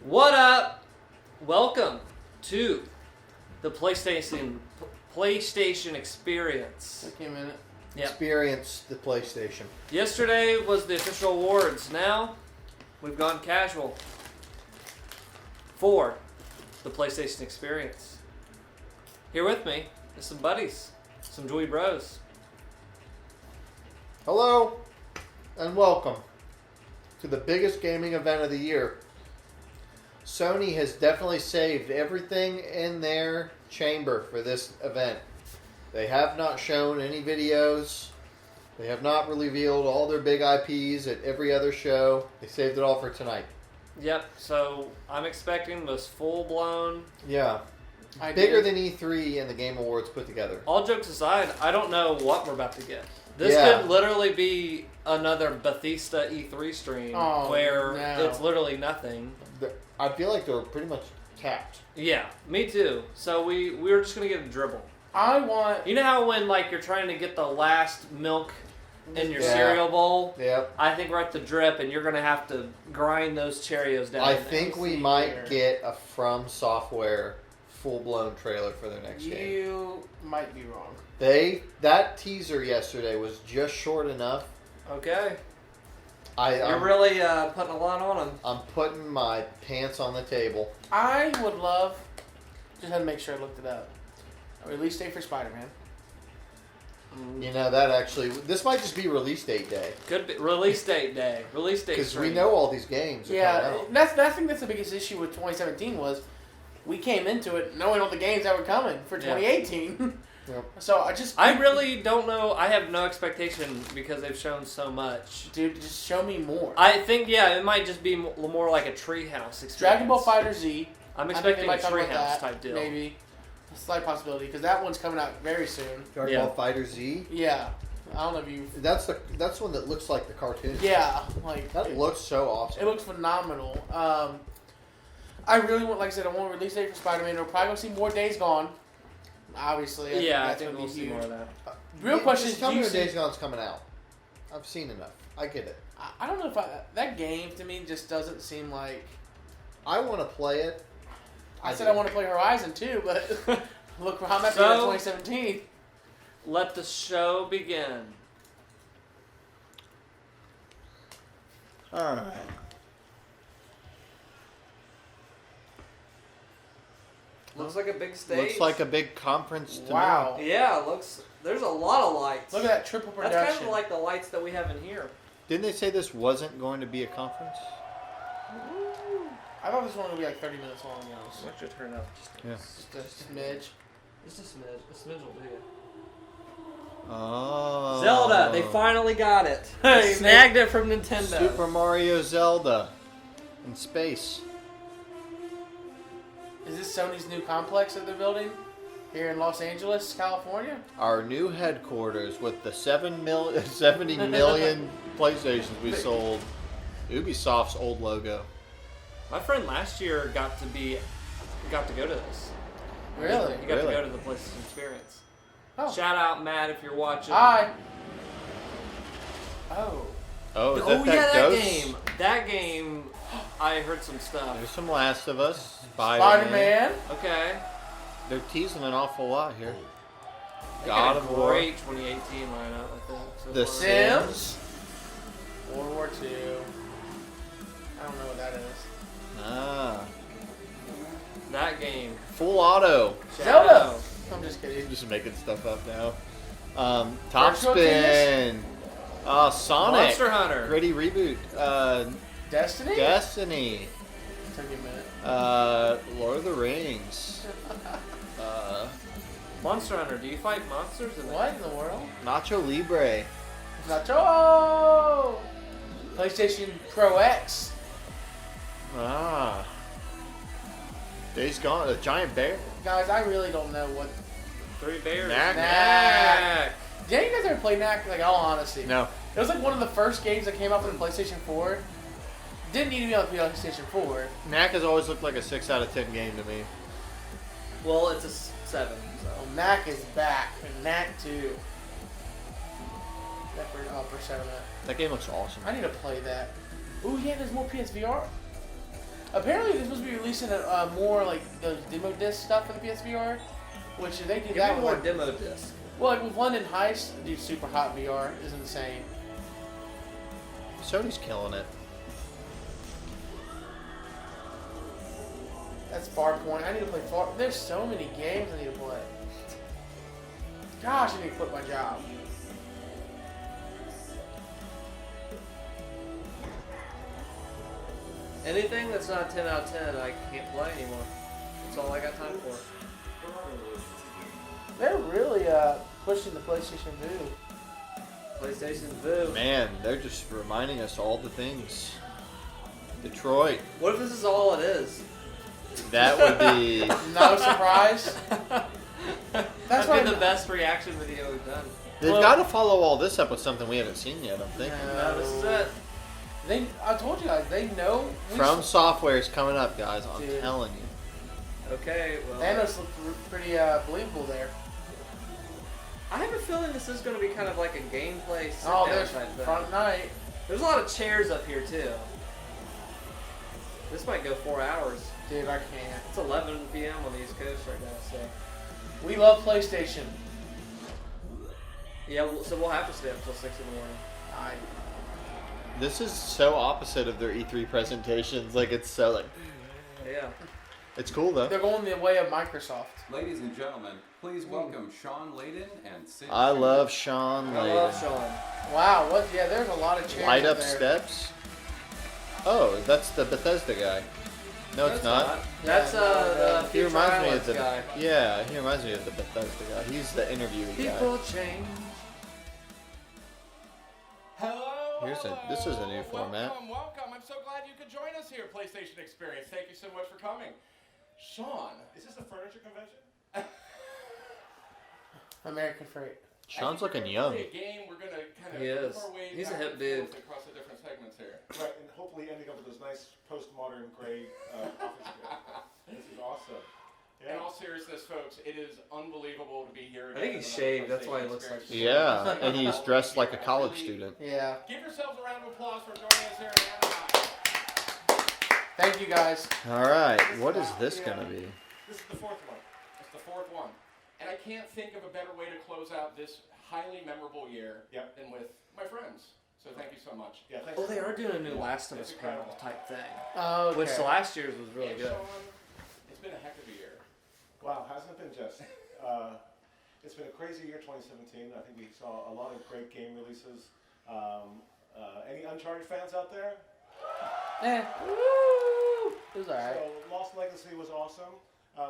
What up? Welcome to the PlayStation experience. Take a minute. Yep. Experience the PlayStation. Yesterday was the official awards. Now we've gone casual for the PlayStation experience. Here with me is some buddies, some dweeb bros. Hello, and welcome to the biggest gaming event of the year. Sony has definitely saved everything in their chamber for this event. They have not shown any videos. They have not revealed all their big IPs at every other show. They saved it all for tonight. Yep, so I'm expecting this full-blown... Yeah. Bigger than E3 and the Game Awards put together. All jokes aside, I don't know what we're about to get. This could literally be another Bethesda E3 stream where it's literally nothing. I feel like they're pretty much tapped. Yeah, me too. So we were just going to get a dribble. I want... You know how when you're trying to get the last milk in your cereal bowl? Yep. I think we're at the drip and you're going to have to grind those Cheerios down. I think we might get a From Software full-blown trailer for their next game. You might be wrong. That teaser yesterday was just short enough. Okay. You're really putting a lot on them. I'm putting my pants on the table. I would love... Just had to make sure I looked it up. A release date for Spider-Man. You know, that actually... This might just be release date day. Could be. Release date day. Release date Because stream. we know all these games are coming out. I think that's the biggest issue with 2017 was we came into it knowing all the games that were coming for 2018. Yep. So I really don't know. I have no expectation because they've shown so much. Dude, just show me more. I think, it might just be more like a treehouse experience. Dragon Ball Fighter Z. I'm expecting a treehouse type deal. Maybe. A slight possibility, because that one's coming out very soon. Dragon Ball Fighter Z? Yeah. I don't know if you... That's one that looks like the cartoon. Yeah. That looks so awesome. It looks phenomenal. I really want, like I said, I want a release date for Spider-Man. We're probably going to see more Days Gone. Obviously. I think we'll see more of that. Real question is, tell me when Days Gone's coming out. I've seen enough. I get it. I don't know if that game, to me, just doesn't seem like... I want to play it. I said I want to play Horizon, too, but look how I'm at the end of 2017. Let the show begin. All right. Looks like a big stage. Looks like a big conference to Wow. me. Yeah, there's a lot of lights. Look at that triple production. That's kind of like the lights that we have in here. Didn't they say this wasn't going to be a conference? I thought this one would be like 30 minutes long, Why don't you turn up Just a smidge. Just a smidge. A smidge will do it. Oh. Zelda, they finally got it. They snagged it from Nintendo. Super Mario Zelda in space. Is this Sony's new complex that they're building here in Los Angeles, California? Our new headquarters with the 70 million PlayStations we sold. Ubisoft's old logo. My friend last year got to go to this. Really? He got to go to the PlayStation experience. Oh. Shout out, Matt, if you're watching. Hi. Oh. Oh, is that that Ghost? game. That game, I heard some stuff. There's some Last of Us. Spider-Man. Okay. They're teasing an awful lot here. They God got a of War. great 2018 lineup, I think. So The far. Sims. World War II. I don't know what that is. Ah. That game. Full auto. Zelda. I'm just kidding. I'm just making stuff up now. Top Virtual Spin. Sonic. Monster Hunter. Gritty reboot. Destiny? Destiny. Took you a minute. Lord of the Rings. Monster Hunter. Do you fight monsters in What in the world? Nacho Libre. Nacho! PlayStation Pro X. Ah. Days Gone. A giant bear. Guys, I really don't know what... Three Bears. Knack. Did you guys ever play Knack? Like, all honesty. No. It was like one of the first games that came out for the PlayStation 4. Didn't need to be on the PlayStation 4. Knack has always looked like a 6 out of 10 game to me. Well, it's a 7. So. Well, Knack is back. And Knack 2. Persona. That game looks awesome. I need to play that. Ooh, yeah, there's more PSVR. Apparently, they're supposed to be releasing more like those demo disc stuff for the PSVR, which they do Give that me with. more demo disc. Well, like with London Heist, dude, super hot VR is insane. Sony's killing it. That's Farpoint. I need to play Far. There's so many games I need to play. Gosh, I need to quit my job. Anything that's not 10 out of 10, I can't play anymore. That's all I got time for. They're really pushing the PlayStation Vue. PlayStation Vue. Man, they're just reminding us all the things. Detroit. What if this is all it is? That would be... No surprise. That's That'd be the best reaction video we've done. They've got to follow all this up with something we haven't seen yet, I'm thinking. No, this is it. I told you guys, they know. From Software is coming up, guys. I'm telling you. Okay, well. Thanos looked pretty believable there. I have a feeling this is going to be kind of like a gameplay Oh, sit-down there's type thing. front night. There's a lot of chairs up here, too. This might go 4 hours. Dude, I can't. It's 11 p.m. on the East Coast right now, so. We love PlayStation. Yeah, so we'll have to stay up until 6 in the morning. This is so opposite of their E3 presentations. Like, it's so, like... Yeah. It's cool, though. They're going the way of Microsoft. Ladies and gentlemen, please welcome Sean Layden and Sid. I love Sean Layden. I love Sean. Wow, what? Yeah, there's a lot of chairs Light up there. steps. Oh, that's the Bethesda guy. No, it's not. That's the He reminds me of the guy. Yeah, he reminds me of the Bethesda guy. He's the interviewee guy. People change. This is a new format. Welcome. I'm so glad you could join us here, PlayStation Experience. Thank you so much for coming. Sean, is this a furniture convention? American Freight. Sean's looking young. A game. We're gonna kind of He is. our way He's a back hip and dude. forth across the different segments here. Right, and hopefully ending up with those nice postmodern gray office gear. This is awesome. In all seriousness, folks, it is unbelievable to be here. I think he's shaved. That's why he looks like. Yeah, and he's dressed like a college student. Yeah. Give yourselves a round of applause for joining us here in Anaheim. Thank you, guys. All right, what is this gonna be? This is the fourth one. It's the fourth one. And I can't think of a better way to close out this highly memorable year than with my friends. So thank you so much. Yeah, thanks. Well, they are doing a new Last of Us panel type thing. Oh, okay. Which last year's was really good. Sean, it's been a heck of a year. Wow, hasn't it been just? It's been a crazy year, 2017. I think we saw a lot of great game releases. Any Uncharted fans out there? Woo! It was alright. So Lost Legacy was awesome.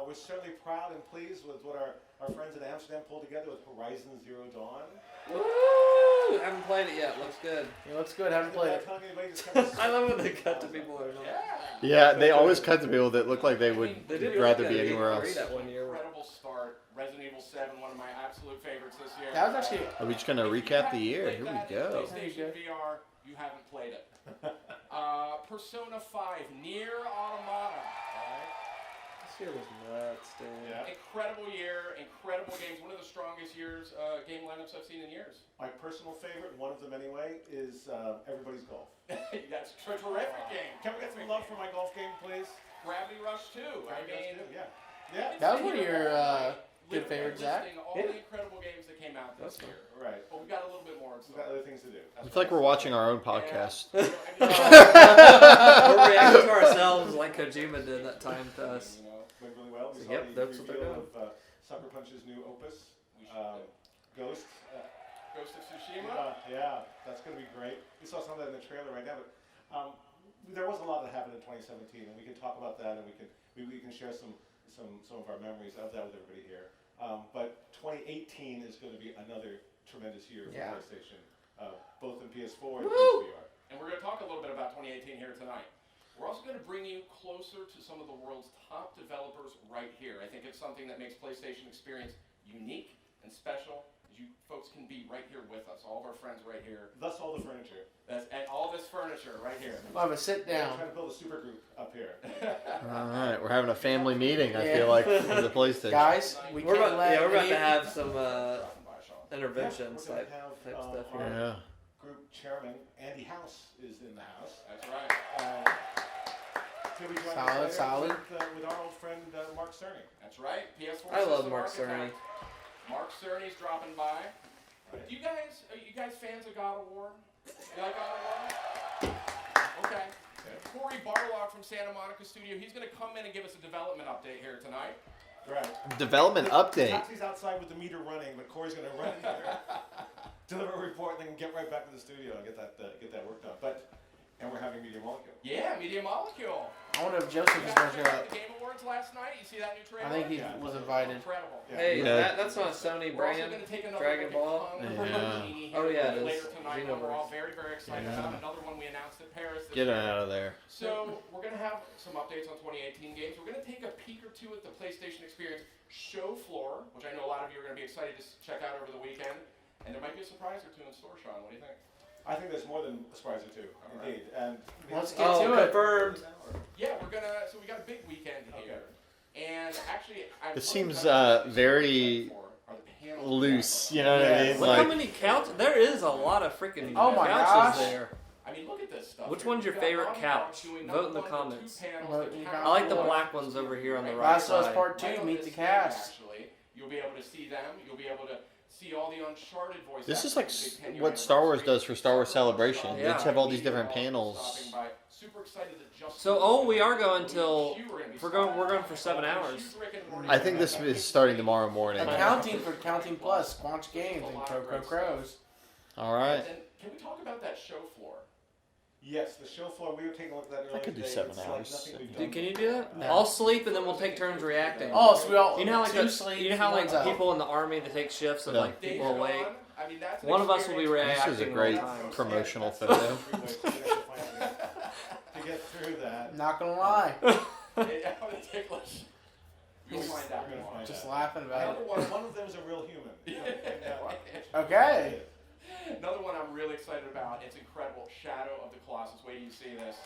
We're certainly proud and pleased with what our friends in Amsterdam pulled together with Horizon Zero Dawn. Woo! Haven't played it yet. Looks good. It looks good. Haven't played it. I love when they cut to people that are not. Yeah, they always cut to people that look like they would They did rather really be good. anywhere They else. that one year. Incredible start. Resident Evil 7, one of my absolute favorites this year. That was actually. Are we just gonna recap the year? Here we go. PlayStation VR, you haven't played it. Persona 5, Nier Automata. This year was nuts, dude. Yeah. Incredible year, incredible games. One of the strongest years game lineups I've seen in years. My personal favorite, one of them anyway, is Everybody's Golf. That's a terrific game. Can we get some love for my golf game, please? Gravity Rush 2. I mean, Yeah. That was one of your good favorites, Zach. All the incredible games that came out this year. Right. But we've got a little bit more. We've got other things to do. It's like we're watching our own podcast. We're reacting to ourselves like Kojima did that time to us. You know, went really well. We So, saw yep, the that's what they're reveal doing. of Sucker Punch's new opus, Ghost. Ghost of Tsushima. Yeah, that's going to be great. We saw some of that in the trailer right now, but there was a lot that happened in 2017, and we can talk about that, and we can share some of our memories of that with everybody here. But 2018 is going to be another tremendous year for PlayStation, both in PS4 and PSVR. And we're going to talk a little bit about 2018 here tonight. We're also going to bring you closer to some of the world's top developers right here. I think it's something that makes PlayStation Experience unique and special. You folks can be right here with us, all of our friends right here. Thus all the furniture. And all this furniture right here. We'll have a sit We're down. trying to build a super group up here. All right, we're having a family meeting. I feel like for the PlayStation. Guys, We're can't about, let we're about any- to have some Yeah, interventions we're type gonna have, stuff our here. Yeah. group chairman, Andy House, is in the house. That's right. He'll be joining Solid, us solid. with our old friend Mark Cerny. That's right. PS4. I love System Mark Architect. Cerny. Mark Cerny's dropping by. Are you guys fans of God of War? You like God of War? Okay. Corey Barlock from Santa Monica Studio. He's going to come in and give us a development update here tonight. Right. Development update. Taxi's outside with the meter running, but Corey's going to run in there, deliver a report, and then get right back to the studio and get that work done. And we're having Media Molecule. Yeah, Media Molecule. I wonder if Joseph is going to show up. The Game Awards last night. You see that new trailer? I think he was invited. Incredible. Yeah. Hey, Yeah. that's not a Sony We're also brand. going to take another Dragon look at Ball. Kong Yeah. Panini here Oh, yeah, it is. later tonight. One we're all Xenoverse. very, very excited about. Another one we announced at Paris. This Get it year. out of there. So we're going to have some updates on 2018 games. We're going to take a peek or two at the PlayStation Experience show floor, which I know a lot of you are going to be excited to check out over the weekend. And there might be a surprise or two in store, Sean. What do you think? I think there's more than a surprise or two, indeed. And Let's get Oh, to it. confirmed. Yeah, so we got a big weekend here. And actually, This seems very loose. You know what I mean? Look how Like, many couches. There is a lot of freaking Oh my couches gosh. there. I mean, look at this stuff. Which here. one's your You've got favorite Naughty couch? Dog doing Vote in the number one, comments. two panels, Vote the in the couch I like the floor. black ones over here on the right Last of Us side. Part 2, Right on meet the this cast. screen, actually, you'll be able to see them. You'll be able to see all the Uncharted voice this is actors like in the big 10-year what Star Wars anniversary. does for Star Wars Celebration. They Yeah. just have all these Media different Hall panels. stopping by. Super excited that Justin So, we are going till Hugh are gonna be we're stopping going for by. 7 hours. Hugh's Rick and Morty I think this is starting tomorrow morning. Accounting for Counting Plus, Squanch Games, and Crows. All right. And can we talk about that show floor? yes, the show floor, we were taking a look at that earlier could do today. 7 It's like hours. nothing we've Dude, done can you do that? No. I'll sleep and then we'll take turns reacting. Oh, so we all You know how like two the, sleeps, you know how like one's out. people in the army that take shifts of Yeah. like Days people are awake. gone. I mean, that's an One of us will be experience. This is a reacting great all the time. promotional That's photo. three ways to get through that. Not gonna lie. Yeah, I'm gonna take less. You'll find out. We're gonna find Just out. laughing about Another it. one of them is a real human. Okay. Another one I'm really excited about. It's incredible. Shadow of the Colossus. Wait till you see this.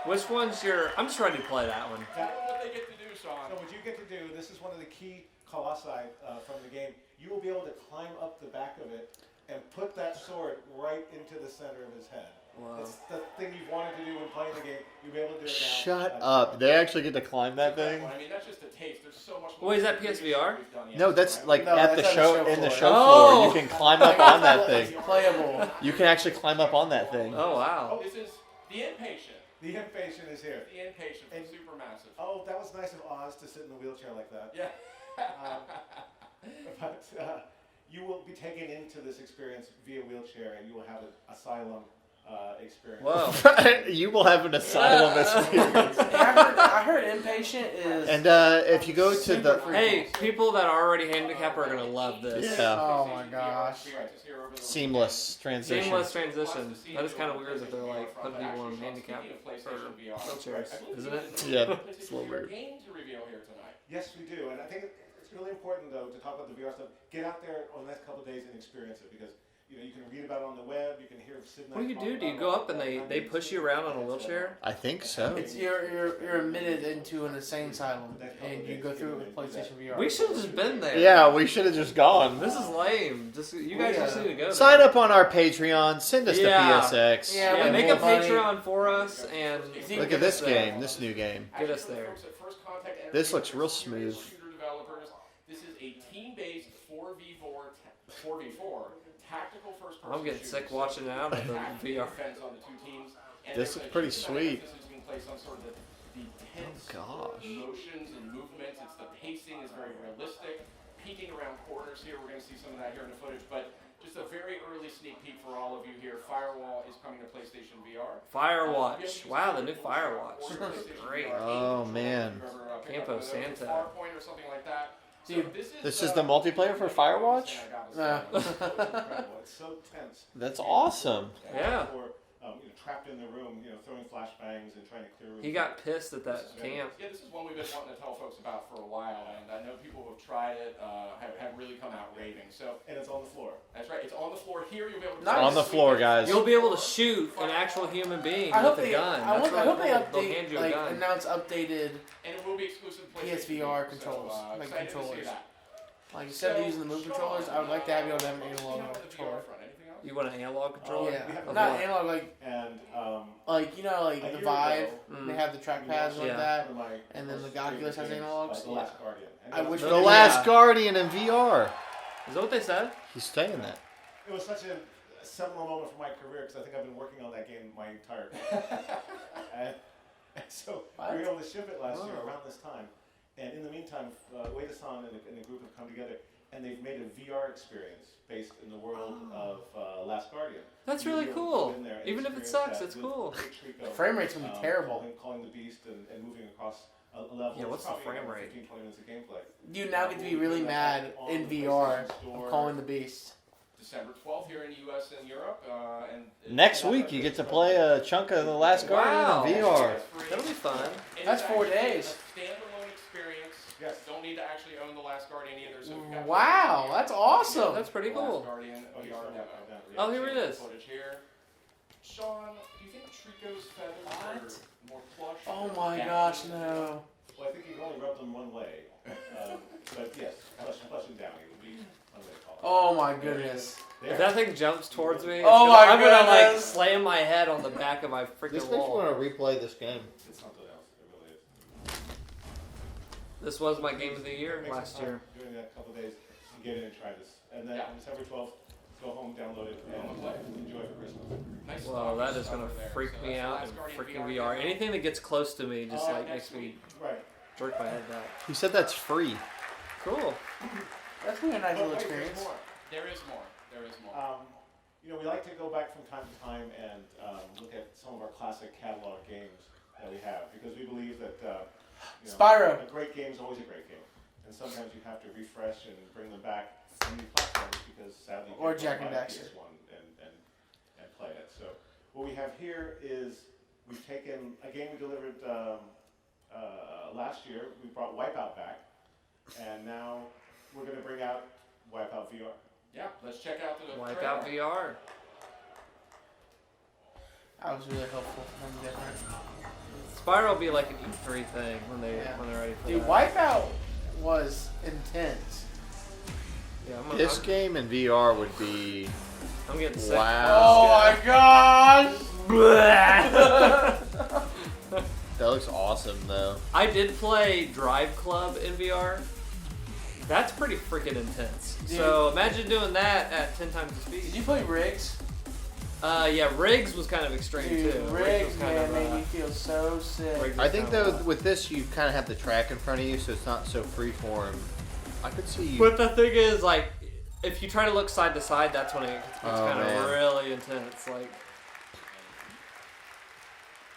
Which one's your? I'm just ready to play that one. I don't know what they get to do, Sean. So what you get to do, this is one of the key colossi from the game. You will be able to climb up the back of it and put that sword right into the center of his head. Wow. It's the thing you've wanted to do when playing the game. You'll be able to do it now. Shut up. They actually get to climb that thing? I mean, that's just a taste. There's so much more. Wait, is that PSVR? we've done yet. No, that's like No, at that's the on the show show in the floor. show Oh! floor. You can climb up on that thing. Playable. You can actually climb up on that thing. Oh wow. This is the Inpatient. The inpatient is here. The Inpatient from And- Supermassive. Oh, that was nice of Oz to sit in the wheelchair like that. Yeah. But you will be taken into this experience via wheelchair, and you will have an asylum experience. Whoa. You will have an asylum experience. I heard Inpatient is. And if you go to super the freaky. Hey, people that are already handicapped are gonna love this. Yeah. Oh my gosh. seamless transition. Seamless transition. That is kind of weird that they're like putting people in handicap or wheelchairs, isn't it? Yeah, it's a little weird. Game to reveal here tonight. Yes, we do, and I think it's really important though to talk about the VR stuff. Get out there over the next couple of days and experience it because you can read about it on the web. You can hear Sid. What do you do? Do you go up and they push you around on a wheelchair? I think so. It's you're admitted into an insane asylum, and you go through it with PlayStation VR. We should have just been there. Yeah, we should have just gone. This is lame. Just you guys just need to go. Sign up on our Patreon. Send us Yeah. to PSX. Yeah, Yeah, make a Money. Patreon for us and Look at this game. This new game. Get us there. This looks real smooth. Shooter developers. This is a team-based 4v4 tactical first-person. I'm getting sick watching it out of the VR. Defense on the two teams. And This there's looks a pretty huge sweet. emphasis being placed on sort of the tense gosh. motions and movements. It's the pacing is very realistic. Peeking around corners here, we're going to see some of that here in the footage, but just a very early sneak peek for all of you here. Firewall is coming to PlayStation VR. Firewatch. Wow, the new Firewatch. Great. Oh, man. Campo Santa. Farpoint or something like that. So Dude, This is the multiplayer for Firewatch? Incredible. It's so tense. That's awesome. Yeah. Or, trapped in the room, throwing flashbangs and trying to clear rooms. He got pissed at that camp. Yeah, this is one we've been wanting to tell folks about for a while, and I know people who have tried it have really come out raving. So, And it's on the floor. that's right. It's on the floor here. You'll be able to Nice. On the floor, guys. You'll be able to shoot an actual human being I hope with a they. gun. I That's hope really they cool. They'll hand update, you a like gun. announce updated. And it will be exclusive to PlayStation. PSVR So, controls, like excited to see controllers. that. Like instead of using the move controllers, I would like to have you able to have an analog What do you have with the VR controller. front? Anything else? house? You want an analog controller? Yeah, we have not what? analog, And like a the year Vive. ago, They have the trackpads like Yeah. that. one of my And then the most Oculus has favorite games, analogs? The Yeah. Last Guardian. And I it was wish such The we a- did- Last Yeah. Guardian in VR. Is that what they said? He's saying that. It was such a seminal moment for my career because I think I've been working on that game my entire career. and so we were able to ship it last year around this time. And in the meantime, Wade-san and a group have come together and they've made a VR experience based in the world of Last Guardian. That's You'll really be able to cool. go in there and Even if it experience sucks, that it's with cool. Trico, The frame rate's gonna be terrible. Calling the beast and moving across a level. Yeah, what's the It's probably frame about rate? 15, 20 minutes of gameplay. You now get to be really mad in VR of calling the beast. December 12th here in the U.S. and Europe. Next week, you get to play a chunk of The Last Wow. Guardian in VR. That'll be fun. That's 4 days. A standalone experience. Yes. Don't need to actually own the Last Guardian either. So we've got Wow, that's awesome. That's pretty The Last cool. Guardian VR demo. Oh, here it is. Footage here. Sean, do you think Trico's feathers are more plush? Oh or my down? gosh, no. Well, I think you can only rub them one way. But yes, plush and downy would be one way to call it. Oh my goodness. If that thing jumps towards me, Oh my I'm gonna like goodness. slam my head on the back of my This freaking makes me wall. want to replay this game. It's something else. It really is. This was my game of the year Make some last time year. During that couple of days, and get in and try this. And then Yeah. on December 12th, go home, download it, and enjoy it for Christmas. Nice Well, stuff that is gonna over there. freak So me that's out Last in Guardian freaking VR VR. demo. Anything that gets close to me just like next makes me week. Right. jerk my head back. He said that's free. Cool. That's gonna be a nice But little wait, there's experience. more. There is more. There is more. We like to go back from time to time and look at some of our classic catalog games that we have because we believe that Spyro. a great game is always a great game, and sometimes you have to refresh and bring them back on new platforms because sadly you Or can't Jack and buy Daxter. PS1 and play it. So what we have here is we've taken a game we delivered last year. We brought Wipeout back, and now we're going to bring out Wipeout VR. Yeah, let's check out the Wipe trailer. out VR. That was really helpful. Something different. Spyro will be like an E3 thing when they're ready for Dude, that. Wipeout was intense. Yeah, I'm, This I'm, game in VR would be I'm getting sick. wow. Oh my gosh! That looks awesome though. I did play Drive Club in VR. That's pretty freaking intense. Dude. So imagine doing that at 10 times the Did speed. you play Riggs? Yeah, Riggs was kind of extreme Dude, too. Riggs, was kind man, of, made me feel so sick. Riggs I was think kinda though rough. with this you kind of have the track in front of you, so it's not so freeform. I could see you. But the thing is, like, if you try to look side to side, that's when it gets Oh, kind of man. really intense. Like,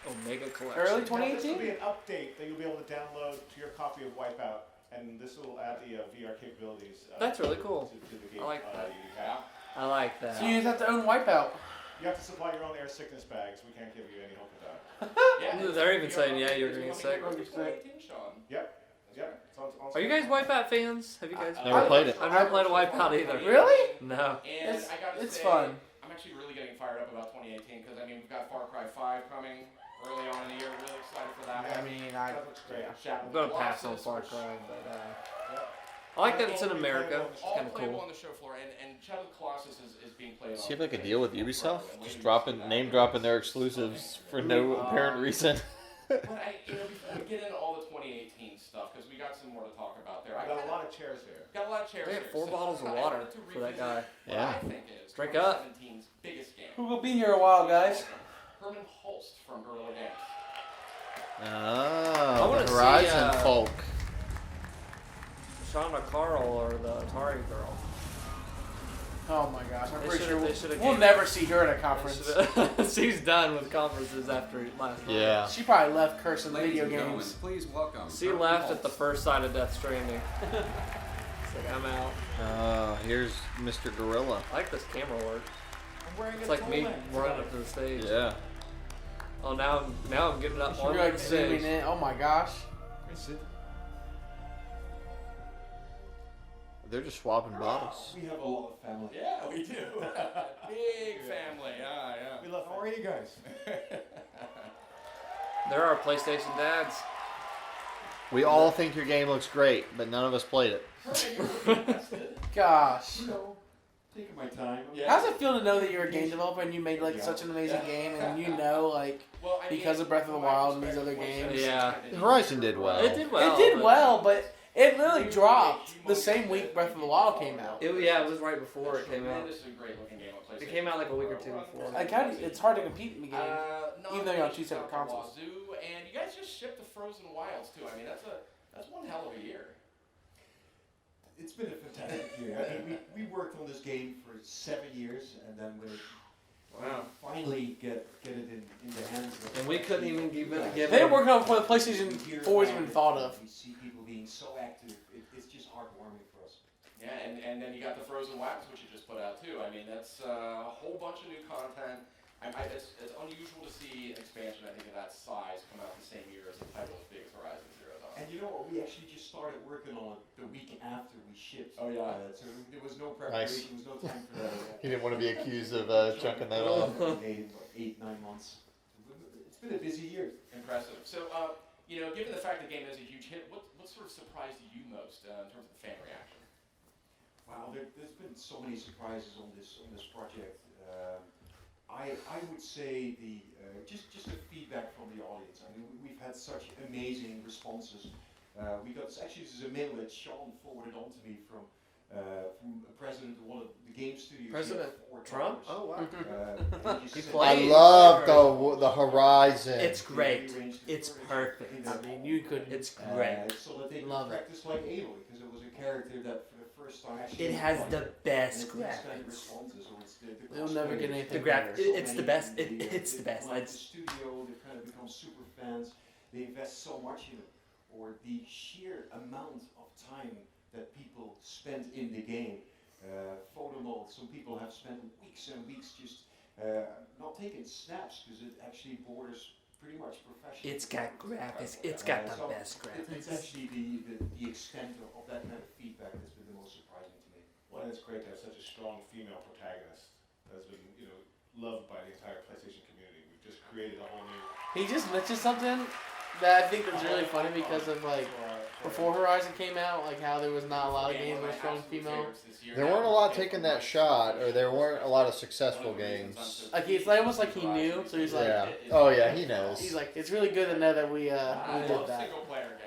Omega Collection. Early Now, this 2018? will be an update that you'll be able to download to your copy of Wipeout, and this will add the VR capabilities. That's really cool. To the game I like that. you have. I like that. So you just have to own Wipeout. You have to supply your own air sickness bags. We can't give you any hope of that. Yeah, They're even VR saying, yeah, update you're is gonna get coming sick. in 2018, Sean. Yep. It's on Are you guys Wipeout fans? Have you guys? Never played it. I've never played a Wipeout either. Really? No. And It's- I gotta it's say, fun. I'm actually really getting fired up about 2018 because I mean we've got Far Cry 5 coming early on in the year. Really excited for that. I mean, I. That looks great. Shadow I'm gonna of the pass on Colossus, Far which- Cry, but Yep. I like that it's in America. It's All kind of playable cool. on the show floor, and Shadow of the Colossus is being played. See on if I could deal with Facebook Ubisoft. and Just waiting to see name that. dropping their exclusives for no apparent reason. But before we get into all the 2018 stuff, because we got some more to talk about there. I've got a lot of chairs here. Got a lot of chairs They here. have 4 so bottles of I water wanted to for that revisit guy. What Yeah. I think is Drink up. 2017's biggest game. Who will be here a while, guys? Herman Holst from Guerrilla Games. I Oh, wanna the see, Horizon folk. Shauna Carl or the Atari girl. Oh my gosh, I'm They pretty should've- sure they should've we'll gave- never see her at a conference. She's done with conferences after last night. Yeah. She probably left cursing Ladies video and gentlemen, games. please welcome. She Herman left at the Holtz. first side of Death Stranding. It's like, I'm out. Here's Mr. Gorilla. I like this camera work. I'm wearing It's a like me turtleneck. running up to the stage. Yeah. Oh, now I'm getting up She's on like the zooming stage. in. Oh my gosh. They're just swapping bottles. We have a lot of family. Yeah, we do. Big family. Yeah, yeah. We love. How are you guys? There are PlayStation dads. We all think your game looks great, but none of us played it. Gosh. taking my time. Yeah. How's it feel to know that you're a game developer and you made like such an amazing game, and you know like because of Breath of the Wild and these other games? Yeah. Horizon did well. It did well. It did well, but it literally dropped the same week Breath of the Wild came out. It was right before it came out. It came out like a week or two before. Like it's hard to compete in the game, even though you're on two separate consoles. And you guys just shipped the Frozen Wilds too. I mean, that's one hell of a year. It's been a fantastic year. I mean, we worked on this game for 7 years, and then we finally get it in the hands of. And we couldn't even give They were working on before the PlayStation 4 was even thought of. We see people being so active. It's just heartwarming for us. Yeah, and then you got the Frozen Wilds, which you just put out too. I mean, that's a whole bunch of new content. It's unusual to see an expansion, I think, of that size come out the same year as a title as big as Horizon Zero Dawn. And you know what? We actually just started working on it the week after we shipped. Oh, yeah. So there was no preparation. There was no time for that. He didn't want to be accused of chunking that off. Made 8-9 months. It's been a busy year. Impressive. So, given the fact the game is a huge hit, what sort of surprised you most in terms of the fan reaction? Wow, there's been so many surprises on this project. I would say just the feedback from the audience. I mean, we've had such amazing responses. We got this is a mail that Sean forwarded on to me from a president of one of the game studios. President Trump? Oh wow! I love the Horizon. It's great. It's perfect. I mean, you could. It's great. So that they Love could practice like Aloy, because it was a character that for the first time actually. It has the best and it's graphics. responses, or it's the They'll never get anything. The graphics. It's the best. It's the best. The studio, they've kind of become super fans. They invest so much in it, or the sheer amount of time that people spend in the game. Photo mode. Some people have spent weeks and weeks just not taking snaps because it actually borders pretty much professional. It's got graphics. It's got the best It's graphics. actually the extent of that kind of feedback that's been the most surprising to me. Well, it's great to have such a strong female protagonist that's been, loved by the entire PlayStation community. We've just created a whole new. He just mentioned something that I think was really funny because of like before Horizon came out, like how there was not a lot of games with strong female. There weren't a lot taking that shot, or there weren't a lot of successful games. Like it's like almost like he knew, so he's like, Yeah. Oh yeah, he knows. he's like, it's really good to know that we I did love that. single player games.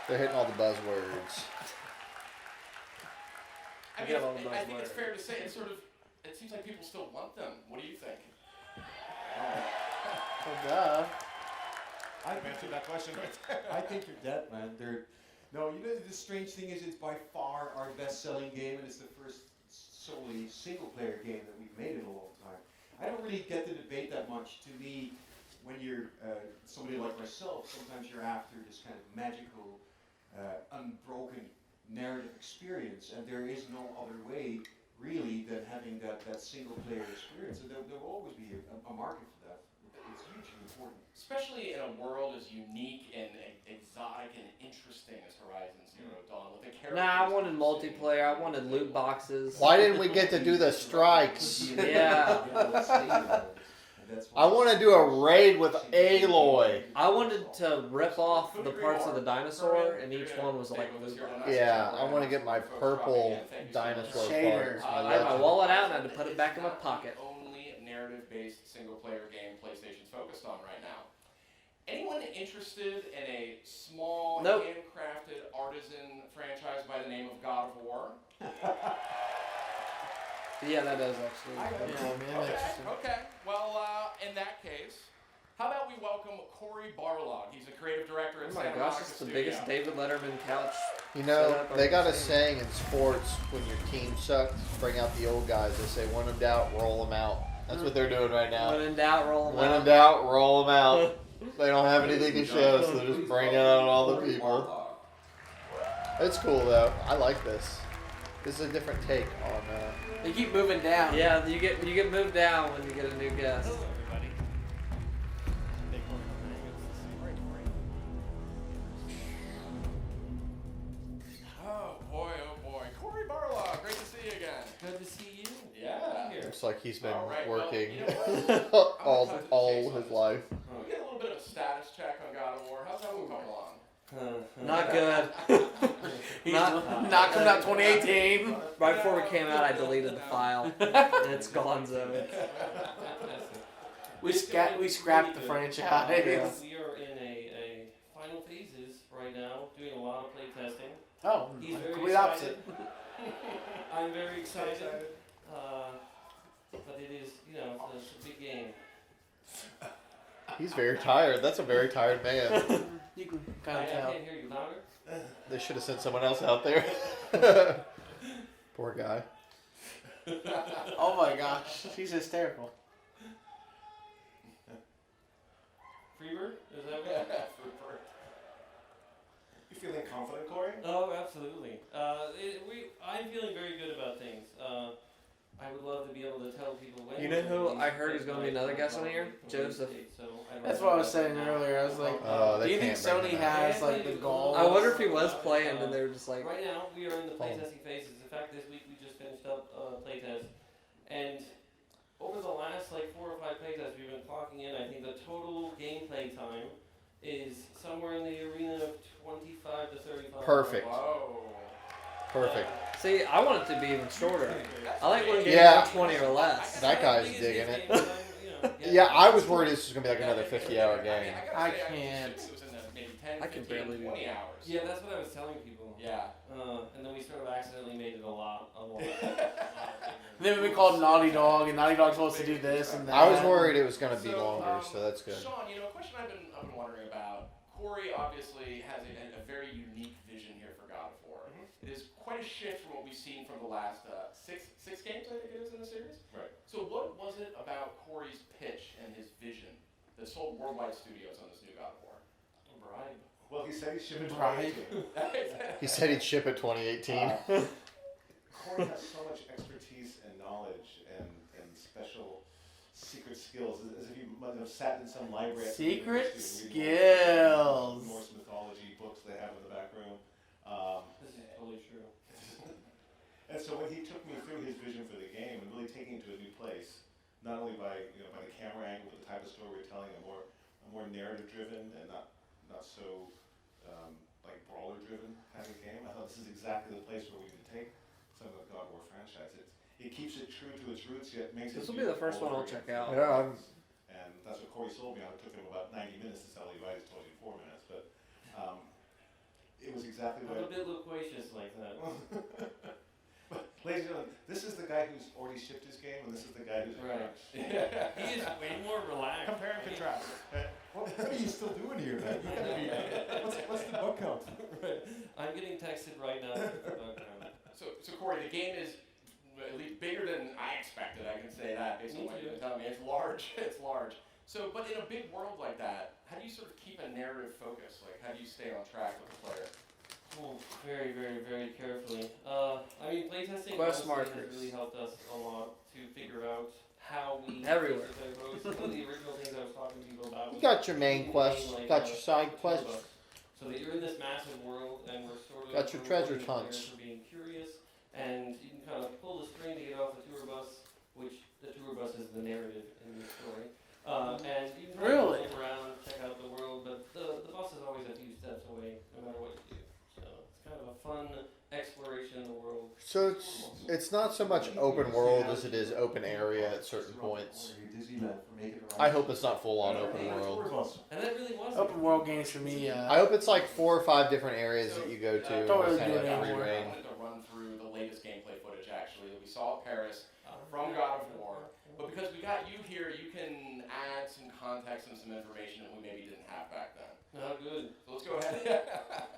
They're hitting all the buzzwords. I mean, I think it's fair to say it seems like people still want them. What do you think? Oh, duh. I've answered that question right there. I think you're dead, man. The strange thing is it's by far our best-selling game, and it's the first solely single-player game that we've made in a long time. I don't really get the debate that much. To me, when you're somebody like myself, sometimes you're after this kind of magical, unbroken narrative experience, and there is no other way, really, than having that single-player experience. And there will always be a market for that. It's hugely important. Especially in a world as unique and exotic and interesting as Horizon Zero Dawn, with the characters. Nah, I wanted multiplayer. I wanted loot boxes. Why didn't we get to do the strikes? Yeah. I want to do a raid with Aloy. I wanted to rip off the parts of the dinosaur, and each one was like loot box. Yeah, I want to get my purple dinosaur Shader. parts. I had my wallet out and I had to put it back in my pocket. Only narrative-based single-player game PlayStation's focused on right now. Anyone interested in a small, Nope. handcrafted artisan franchise by the name of God of War? Yeah, that does actually. Yeah, man. Okay. Well, in that case, how about we welcome Corey Barlog? He's a creative director at Oh my Santa gosh, Monica it's the Studio. biggest David Letterman couch. You know, setup they I've got a ever seen. saying in sports, when your team sucks, bring out the old guys. They say, when in doubt, roll them out. That's what they're doing right now. When in doubt, roll them When out. in doubt, roll them out. They don't have anything to show, so they're just bringing out all the people. It's cool, though. I like this. This is a different take on... They keep moving down. Yeah, you get moved down when you get a new guest. Oh boy. Corey Barlog, great to see you again. Good to see you. Yeah. Looks like he's been All right, well, working you know all his life. We'll get a little bit of a status check on God of War. How's that one coming along? Not good. He's Not Not coming out 2018. Right before we came out, I deleted the file, and it's gone. So we scrapped the franchise. Yeah. We are in a final phases right now, doing a lot of play testing. Oh, He's very complete excited. opposite. I'm very excited. But it is, it's a big game. He's very tired. That's a very tired man. You can kind I of tell. can't hear you louder. They should have sent someone else out there. Poor guy. Oh my gosh, he's hysterical. Freebird? Is that what? You feeling confident, Corey? Oh, absolutely. I'm feeling very good about things. I would love to be able to tell people when. you know who I heard is going to be another guest on here? Joseph. That's what I was saying earlier. I was like, Oh, do they you think can't bring Sony him out. has like the goal? I wonder if he was playing, and they were just like, Right now, we are in the playtesting phases. In fact, this week we just finished up playtest, and over the last 4 or 5 playtests we've been clocking in, I think the total gameplay time is somewhere in the arena of 25 to 35. Perfect. Whoa. Perfect. see, I want it to be even shorter. I like when games Yeah. are 20 or less. That guy's The thing is, digging his it. game time, Yeah, I was worried this was going to be like another 50-hour game. I can't. It was in the maybe 10, I can 15, barely do 20 it. hours. Yeah, that's what I was telling people. Yeah. And then we sort of accidentally made it a lot. Then we called Naughty Dog, and Naughty Dog's supposed to do this and that. I was worried it was going to be longer, so that's good. Sean, a question I've been wondering about. Corey obviously has a very unique vision here for God of War. Mm-hmm. It is quite a shift from what we've seen from the last six games, I think it is, in the series. Right. So what was it about Corey's pitch and his vision that sold Worldwide Studios on this new God of War? A bribe. Well, he said he should have Right. He said he'd ship it 2018. Corey has so much expertise and knowledge and special secret skills, as if he might have sat in some library. at the Secret university and read all skills. the Norse mythology books they have in the back room. This is totally true. And so when he took me through his vision for the game and really taking it to a new place, not only by by the camera angle, but the type of story we're telling, a more narrative driven and not so like brawler driven kind of game. I thought this is exactly the place where we can take some of the God of War franchise. It keeps it true to its roots, yet makes it. This will be the first one I'll check out. Yeah, And that's what Corey sold me on. It took him about 90 minutes to sell. Levi's told you 4 minutes, but it was exactly I'm what. a bit loquacious like that. But, ladies and gentlemen, this is the guy who's already shipped his game, and this is the guy who's in Right. crunch. He is way more relaxed. Compare and contrast. What are you still doing here, man? You gotta be, what's the bug count? Right. I'm getting texted right now. So Corey, the game is at least bigger than I expected. I can say that based on what you've been telling me. It's large. It's large. So, but in a big world like that, how do you sort of keep a narrative focus? Like, how do you stay on track with the player? Oh, very, very, very carefully. I mean, playtesting Quest honestly markers. has really helped us a lot to figure out how we Everywhere. Some of the original things I was talking to people about. you got your main quest, got your side quest. So that you're in this massive world, and we're sort of Got your treasure rewarding hunts. players for being curious, and you can kind of pull the string to get off the tour bus, which the tour bus is the narrative in this story. And you can kind Really? of look around, check out the world, but the bus is always a few steps away, no matter what you do. So it's kind of a fun exploration in the world. So it's not so much open world as it is open area at certain points. I hope it's not full on open world. And that really was Open world games for me. I hope it's like 4 or 5 different areas that you go to. Don't really kind do of it free anymore. reign. I wanted to run through the latest gameplay footage actually that we saw at Paris from God of War. But because we got you here, you can add some context and some information that we maybe didn't have back then. Oh, good. So let's go ahead.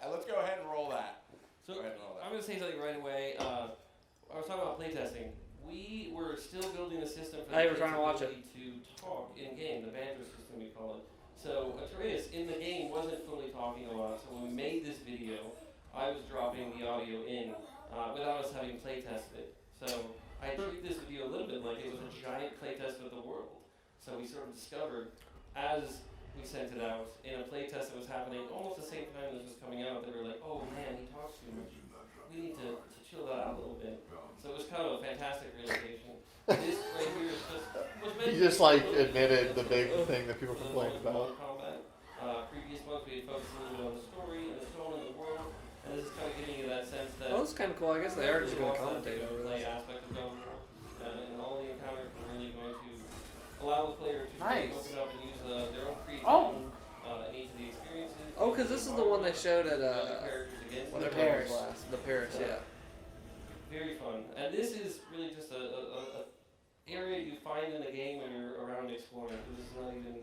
Let's go ahead and roll that. So Go ahead and roll that. I'm going to say something right away. I was talking about playtesting. We were still building the system for Hey, the we're trying to watch ability to talk in game, the banter system we call it. So Atreus in the game wasn't fully talking a lot. So when we made this video, I was dropping the audio in without us having playtested it. So I treated this video a little bit like it was a giant playtest of the world. So we sort of discovered as we sent it out in a playtest that was happening almost the same time this was coming out. They were like, "Oh man, he talks too much. We need to chill that out a little bit." So it was kind of a fantastic realization. This right here is was meant He to just be like a little bit admitted the big of thing that people the complained about. combat. Previous months we had focused a little bit on the story and the tone and the world, and this is kind of giving you that sense that kind of cool. I guess they are just going to commentate over play this. aspect of God of War. And all the encounters are really going to allow the player to open up and use their own creativity in each of the experiences. Oh, because this is the one they showed at The Paris. The Paris, yeah. Very fun. And this is really just a area you find in the game when you're around exploring. This is not even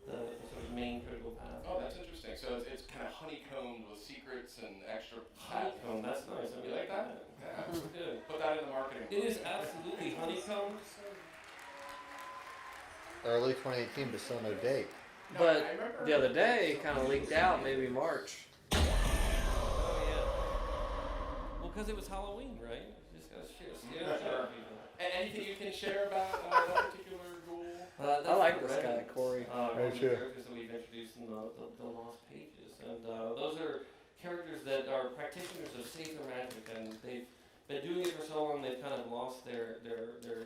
the sort of main critical path. Oh, that's interesting. So it's kind of honeycombed with secrets and extra Honeycomb, that's nice. I mean, You like that? Yeah, that's good. Put that in the marketing. It is absolutely honeycomb. Early 2018, but still no date. But the other day, it kind of leaked out, maybe March. Oh, yeah. Well, because it was Halloween, right? You just got to share people. And anything you can share about that particular ghoul? I like this guy, Corey. Me One of the too. characters that we've introduced in the Lost Pages. And those are characters that are practitioners of safer magic, and they've been doing it for so long they've kind of lost their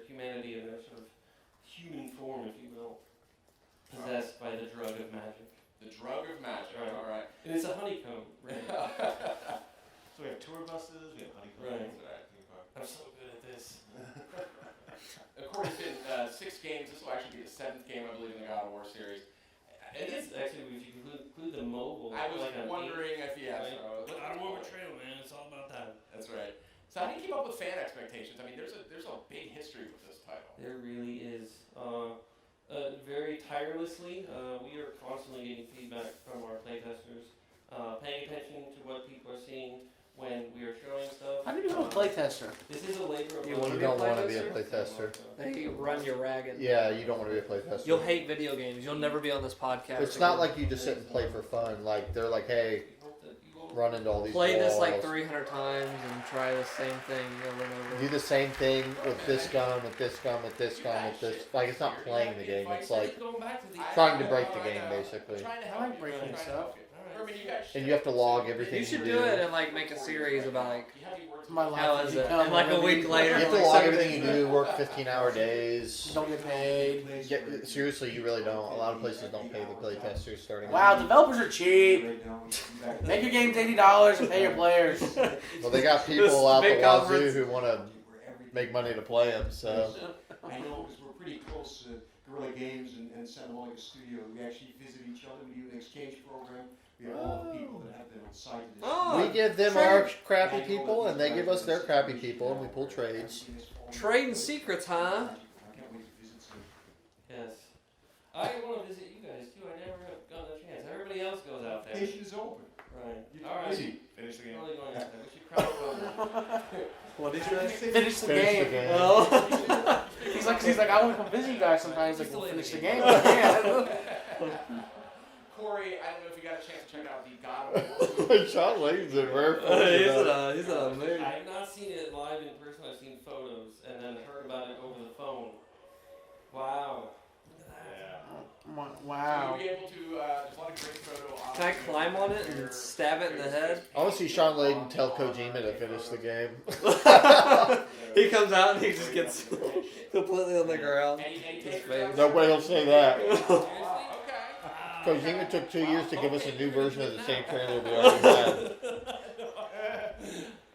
humanity and their sort of human form, if you will, possessed by the drug of magic. The drug of magic, Right. all right. And it's a honeycomb, right? So we have tour buses, we have honeycomb. Right. Right. I'm so good at this. Corey's been 6 games. This will actually be the 7th game, I believe, in the God of War series. It is actually, if you include the mobile. I was like wondering if you asked. right? God of War Betrayal, man, it's all about that. That's right. So how do you keep up with fan expectations? I mean, there's a big history with this title. There really is. Very tirelessly, we are constantly getting feedback from our playtesters, paying attention to what people are seeing when we are showing stuff. How do you become a playtester? This is a labor of You love. wanna You be a don't want to be a playtester? playtester. They run you ragged. Yeah, you don't want to be a playtester. You'll hate video games. You'll never be on this podcast. It's not like you just sit and play for fun. Like they're like, hey, run into all these Play walls. this like 300 times and try the same thing over and over. Do the same thing with this gun, with this gun, with this gun, with this. Like it's not playing the game. It's like trying to break the game, basically. I like breaking stuff. And you have to log everything You should do it and like make a series about like My life how has is it, become and like a week later. You have to like, log some everything you things- do, work 15-hour days. Don't get paid. Seriously, you really don't. A lot of places don't pay the playtesters starting. Wow, developers are cheap. Make your games $80 and pay your players. Well, they got people out the big wazoo conference. who want to make money to play them. So I know because we're pretty close to Guerrilla Games and Santa Monica Studio. We actually visit each other. We do an exchange program. We have all the people that have them on site. in this Oh. we give them our crappy people, and they give us their crappy people, and we pull trades. Trading secrets, huh? I can't wait to visit soon. Yes. I want to visit you guys too. I never have gotten a chance. Everybody else goes out there. Station is open. Right. All right. Finish the game. Really going out there. We should crowdfund. What did you say? Finish the game. Oh. He's like, I want to come visit you guys sometimes. He's like, we'll finish the game. Yeah. Corey, I don't know if you got a chance to check out the God of War. Sean Layton's in rare He's in a mood. I have not seen it live in person. I've seen photos and then heard about it over the phone. Wow. Wow. So you'll be able to, there's a lot of great photo options. Can I climb on it and stab it in the head? I want to see Sean Layton tell Kojima to finish the game. He comes out and he just gets completely on the ground. His face. Nobody will say that. Okay. Kojima took 2 years to give us a new version of the same trailer we already had.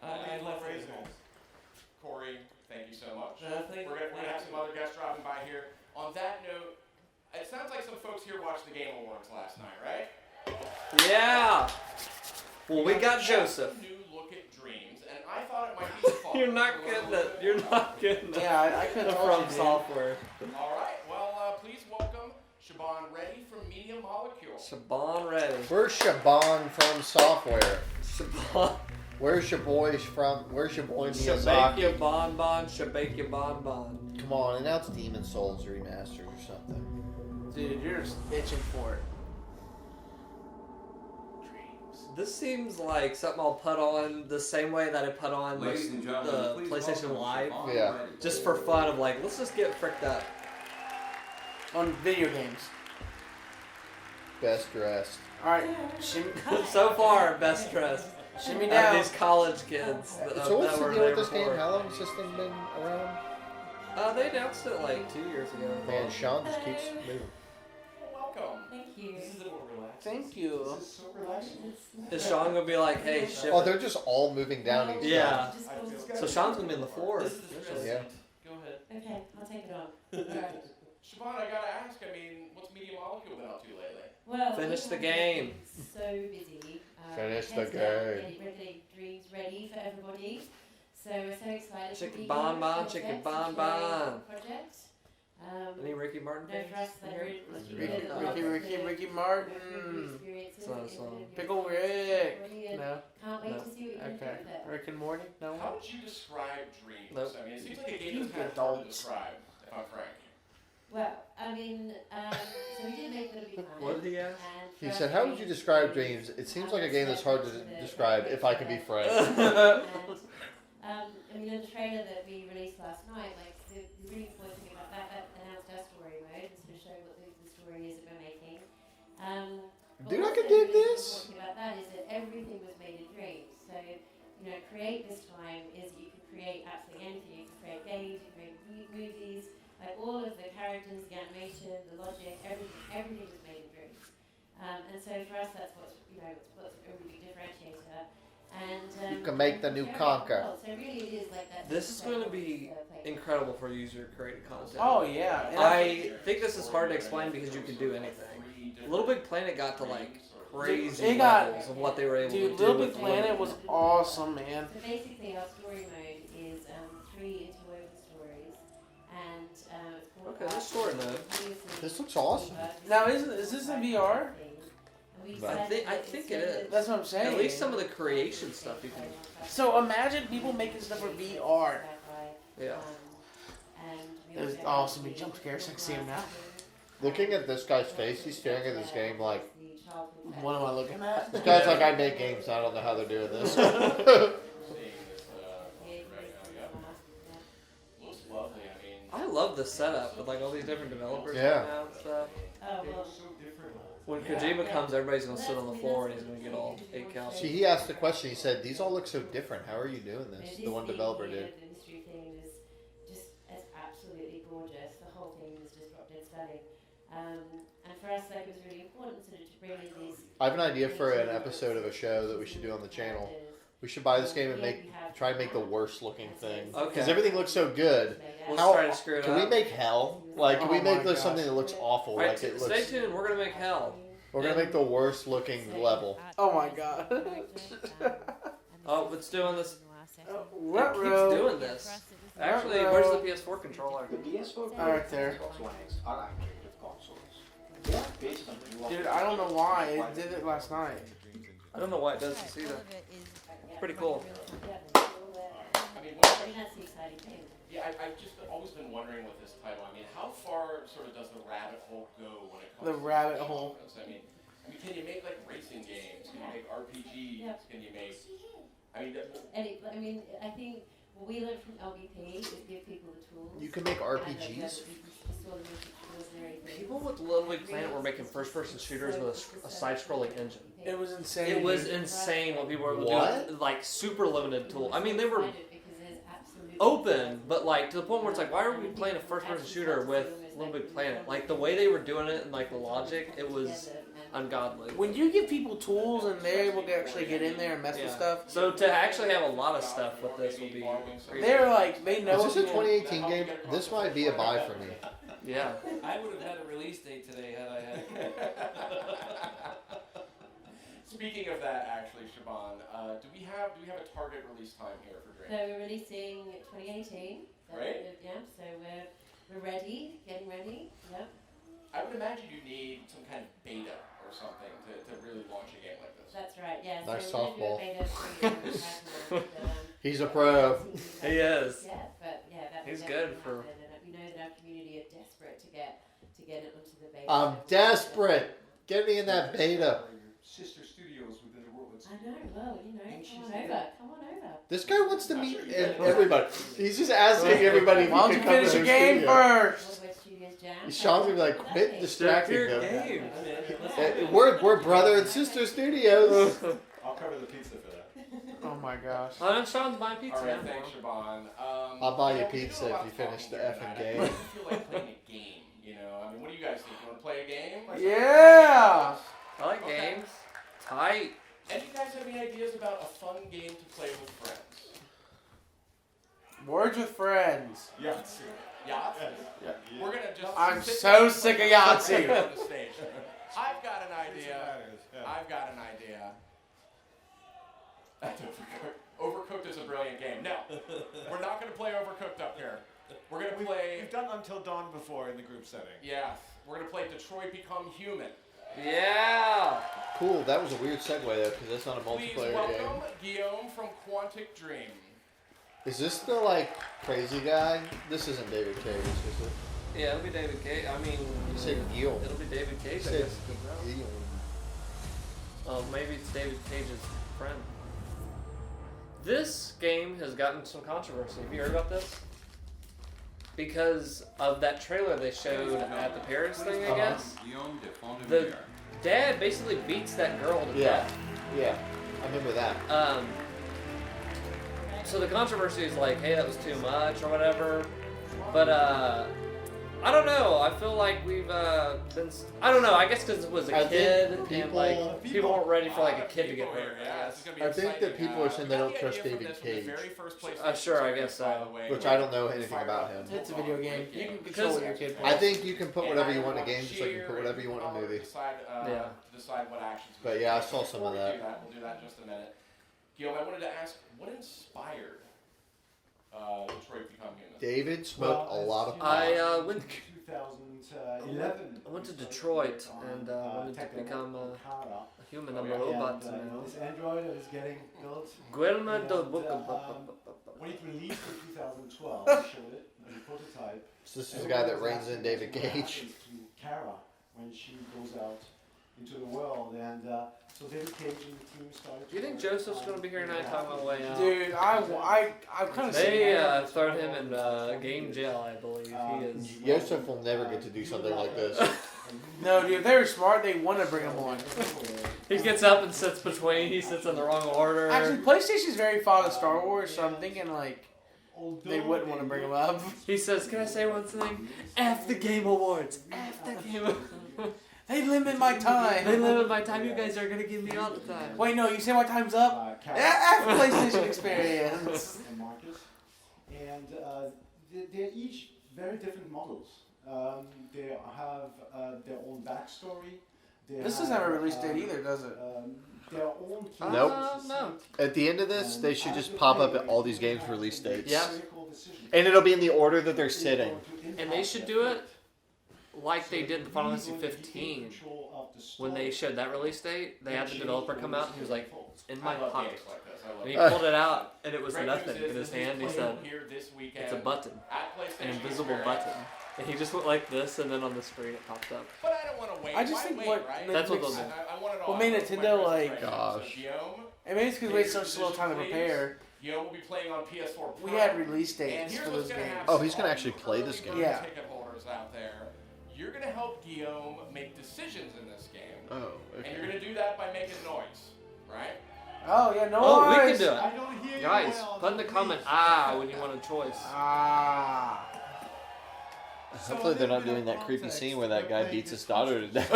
I love Praise it. him. Corey, thank you so much. Thank We're gonna have some other guests dropping by here. On that note, it sounds like some folks here watched the Game Awards last night, right? Yeah. Well, we got Joseph. New look at dreams, and I thought it might be fun. You're not getting it. You're not getting it. Yeah, I couldn't From told you, dude. software. All right. Well, please welcome Shaban Reddy from Media Molecule. Shaban Reddy. Where's Shaban from Software? Shaban. Where's your boys from? Where's your boy Shabake Miyazaki? Bon Bon. Shabake Bon Bon. Come on, announce Demon Souls remastered or something. Dude, you're just itching for it. This seems like something I'll put on the same way that I put on Ladies and gentlemen, the please PlayStation welcome Live. Shaban Yeah. Reddy. Just for fun of like, let's just get fricked up. On video games. Best dressed. Alright, shimmy, So far, best dressed. shimmy Out down. of these college kids. So what's that the were deal there with this before. game? How long has this thing been around? They announced it like 2 years ago. Man, Sean just keeps moving. Welcome. Thank you. This is a more relaxed Thank you. This is so relaxing. Is Sean gonna be like, hey, ship Oh, it? they're just all moving down each Yeah. I feel So Sean's gonna be on the floor. This is the stress Yeah. seat. Go ahead. Okay, I'll take it on. Alright. Siobhan, I gotta ask, I mean, what's Media Molecule been up to lately? Well, Finish we the have game. been so busy. Finish the heads down, game. getting dreams ready for everybody. So we're so excited. Chicken to be bon here bon, for chicken the bon next bon. project. Any Ricky Martin No, for us, fans? that Here? really- Let's do really it. love Ricky the Martin. experience It's not a and song. Pickle Rick. and No. Can't wait No. to see what you can do Okay. with it. Rick and Morty. No. How would you describe Dreams? Nope. I mean, it seems like a game You that's kind of hard to adults. describe, if I'm frank. Well, I mean, so we did make Little Big Planet. What did he ask? and He for said, us, "How would you describe Dreams? It seems like a game that's hard to describe. If I can be frank." And, I mean, in the trailer that we released last night, like the really important thing about that announced our story mode and sort of show what the story is that we're making. But Dude, I what's can so dig really this. important about that is that everything was made in Dreams. So, you know, create this time is you can create absolutely anything. You can create games, you can create movies, like all of the characters, the animation, the logic, everything was made in Dreams. And so for us, that's what's what's a really big differentiator. And You can make the new Conker. So really it is like that. This is going to be incredible for user-created content. Oh yeah. And I think this is hard to explain because you can do anything. Little Big Planet got to like crazy It got- levels of what they were able to Dude, do. Little Big with Planet was awesome, man. So basically, our story mode is 3 interwoven stories, and it's called Okay, this story mode. This looks awesome. Now, is this in VR? I think it is. That's what I'm saying. At least some of the creation stuff you can. So imagine people making stuff for VR. Yeah. It was awesome. He jump scares. I can see him now. Looking at this guy's face, he's staring at this game like, What am I looking at? this guy's like, I make games. I don't know how they're doing this. Seeing this right now, yeah. Looks lovely, I mean. I love the setup with like all these different developers Yeah. right now and stuff. Oh, well, So different. When Kojima comes, everybody's gonna sit on the floor and he's gonna get all 8 counts. See, he asked the question. He said, "These all look so different. How are you doing this?" The one developer did. The history thing is just it's absolutely gorgeous. The whole thing is just drop dead stunning. And for us, like, it was really important sort of to bring in these. I have an idea for an episode of a show that we should do on the channel. We should buy this game and try and make the worst looking thing. Okay. Because everything looks so good. Let's How- try to screw it Can we up. make hell? Like, can we Oh make my this gosh. something that looks awful? Alright, Like it stay looks. tuned. We're gonna make hell. We're gonna make the worst looking level. Oh my god. Oh, it's doing this. It What keeps row? doing this. Actually, where's the PS4 controller? The PS4 Oh, right there. Xbox One X are active consoles. They are based on the Dude, I don't know why. It did it last night. I don't know why it does this either. Pretty cool. I mean, I mean, that's the exciting thing. yeah, I've just always been wondering with this title. I mean, how far sort of does the rabbit hole go when it comes The to rabbit game hole. genres? I mean, can you make like racing games? Can you make RPGs? Yeah. Can you make? I mean, I mean, I think what we learned from LBP is give people the tools. You can make RPGs. People with Little Big Planet were making first-person shooters with a side-scrolling engine. It was insane. It was dude. insane what people were able to What? do. Like super limited tool. I mean, they were open, but like to the point where it's like, why are we playing a first-person shooter with Little Big Planet? Like the way they were doing it and like the logic, it was ungodly. When you give people tools and they're able to actually get in there and mess with Yeah. stuff, So to actually have a lot of stuff with this would be crazy. they're like, they know. Is this a what you want. 2018 game? This might be a buy for me. Yeah. I would have had a release date today had I had it. speaking of that, actually, Siobhan, do we have a target release time here for So Dream? we're releasing 2018. Right. Yeah. So we're ready, getting ready. Yep. I would imagine you need some kind of beta or something to really launch a game like this. That's right. Yeah. Nice so we're softball. gonna do a beta for He's a pro. He is. Yeah, but yeah, that He's will good definitely for- happen, and we know that our community are desperate to get it onto the beta. I'm desperate. Get me in that beta. Your sister studios within the world. It's I know. Well, you know, come on over. Come on over. This guy wants to meet everybody. He's just asking everybody if he Why don't can you come to finish their the game studio. first? Broadway Studios Jam. Sean's gonna be like, quit distracting Your them. game. We're brother and sister studios. I'll cover the pizza for that. Oh my gosh. Oh, and Sean's buying pizza All right, now. thanks, Siobhan. I'll buy you we do pizza a lot if you of finish talking the here effing tonight. game. I feel like playing a game. You know, I mean, what do you guys think? You want to play a game? Yeah. I like Okay. games. Tight. And you guys have any ideas about a fun game to play with friends? Words with friends. Yahtzee. Yahtzee? Yeah. We're gonna just. I'm sit so down sick of on Yahtzee. the stage. I've got an That's idea. what that is, yeah. I've got an idea. That's Overcooked. Overcooked is a brilliant game. No, we're not going to play Overcooked up here. We're going to play. We've done Until Dawn before in the group setting. Yes, we're going to play Detroit Become Human. Yeah. Cool. That was a weird segue though, because that's not a Please multiplayer welcome game. Guillaume from Quantic Dream. Is this the like crazy guy? This isn't David Cage, is it? Yeah, it'll be David Cage. I mean, You said Guillaume. it'll be David You Cage, I said guess. Guillaume. Oh, maybe it's David Cage's friend. This game has gotten some controversy. Have you heard about this? Because of that trailer they showed at the Paris thing, I guess. Guillaume de The Fontenvier. dad basically beats that girl to Yeah. death. Yeah. I remember that. So the controversy is like, hey, that was too much or whatever. But I don't know. I feel like we've been. I don't know. I guess because it was a I think kid and people- like people weren't ready for like a kid to get People hurt. here, yeah, this is gonna be I think that exciting. people are saying they we got don't the trust idea from David this from the Cage. very first PlayStation Sure, I series, guess by so. the way. Which I don't know anything about him. It's a video game. You can Because- control what your kid I plays. think you can put And whatever I you want in a want game, just like you can put whatever you want in a movie. Decide, Yeah. decide what actions. But yeah, I saw some Before of we that. do that. We'll do that in just a minute. Guillaume, I wanted to ask, what inspired Detroit Become Human? David smoked a lot of pot. I went. 2011. I went to Detroit and wanted to become a human. I'm a robot now. This Android is getting built. Guillermo and, del Boca. when it released in 2012, we showed it as a prototype. So this is the guy that reins in David Cage. To Kara when she goes out into the world, and so David Cage and the team started. Do you think Joseph's gonna be here tonight talking about way out? Dude, I'm kind of They thrown him in game jail, I believe. He is. Joseph will never get to do something like this. No, dude, if they were smart, they want to bring him on. He gets up and sits between. He sits in the wrong order. Actually, PlayStation's very fond of Star Wars, so I'm thinking like they wouldn't want to bring him up. He says, "Can I say one thing? F the Game Awards. F the Game Awards. They limit my time. They limit my time. You guys are gonna give me all the time." Wait, no, you say my time's up? F PlayStation Experience. And Marcus, and they're each very different models. They have their own backstory. This doesn't have a release date either, does it? Their own Nope. No. At the end of this, they should just pop up at all these games release dates. Yep. And it'll be in the order that they're sitting. And they should do it like they did in Final Fantasy 15. When they showed that release date, they had the developer come out and he was like, "It's in my I love pocket." games like this. I love And he it. pulled it out and it was Great nothing news is in his this is hand. He playing said, here this weekend "It's a button, at PlayStation an invisible Experience. button." And he just went like this, and then on the screen it popped up. But I don't want to wait. I just Why think wait, what right? That's what they'll do. I want it all. What made I want Nintendo, my like- Christmas Gosh. present. So Guillaume, And maybe it's because we had such little time to prepare. Guillaume will be playing on PS4 Pro. We had release And dates here's for what's those gonna games. happen. Oh, he's gonna All actually you play early this game. bird Yeah. Ticket holders out there, you're gonna help Guillaume make decisions in this game, Oh, and you're okay. gonna do that by making noise, right? Oh yeah, no Oh, we worries. can do I it. don't hear Guys, you well. put in the comment when you want a choice. Ah. Hopefully they're not doing that creepy scene where that guy beats his daughter to death.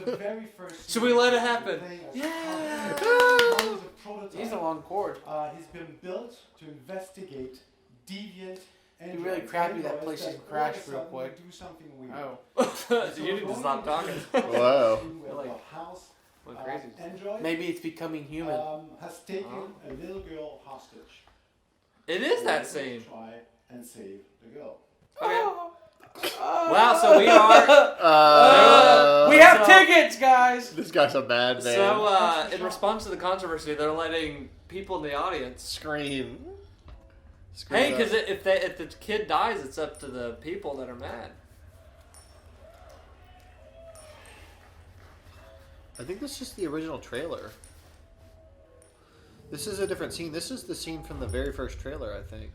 The very first Should we let it happen? Yeah. He's a long cord. He's been built to investigate deviant It'd be really crappy that PlayStation crashed real quick. Do something weird. Oh. You need to stop talking. Whoa. With Like, a house, Went crazy. Android Maybe it's becoming human. has taken a little girl hostage. It is that Let's scene. Try and save the girl. Okay. Wow, so we are. We have So- tickets, guys. This guy's a bad man. So, in response to the controversy, they're letting people in the audience. Scream. Hey, because if the kid dies, it's up to the people that are mad. I think this is the original trailer. This is a different scene. This is the scene from the very first trailer, I think.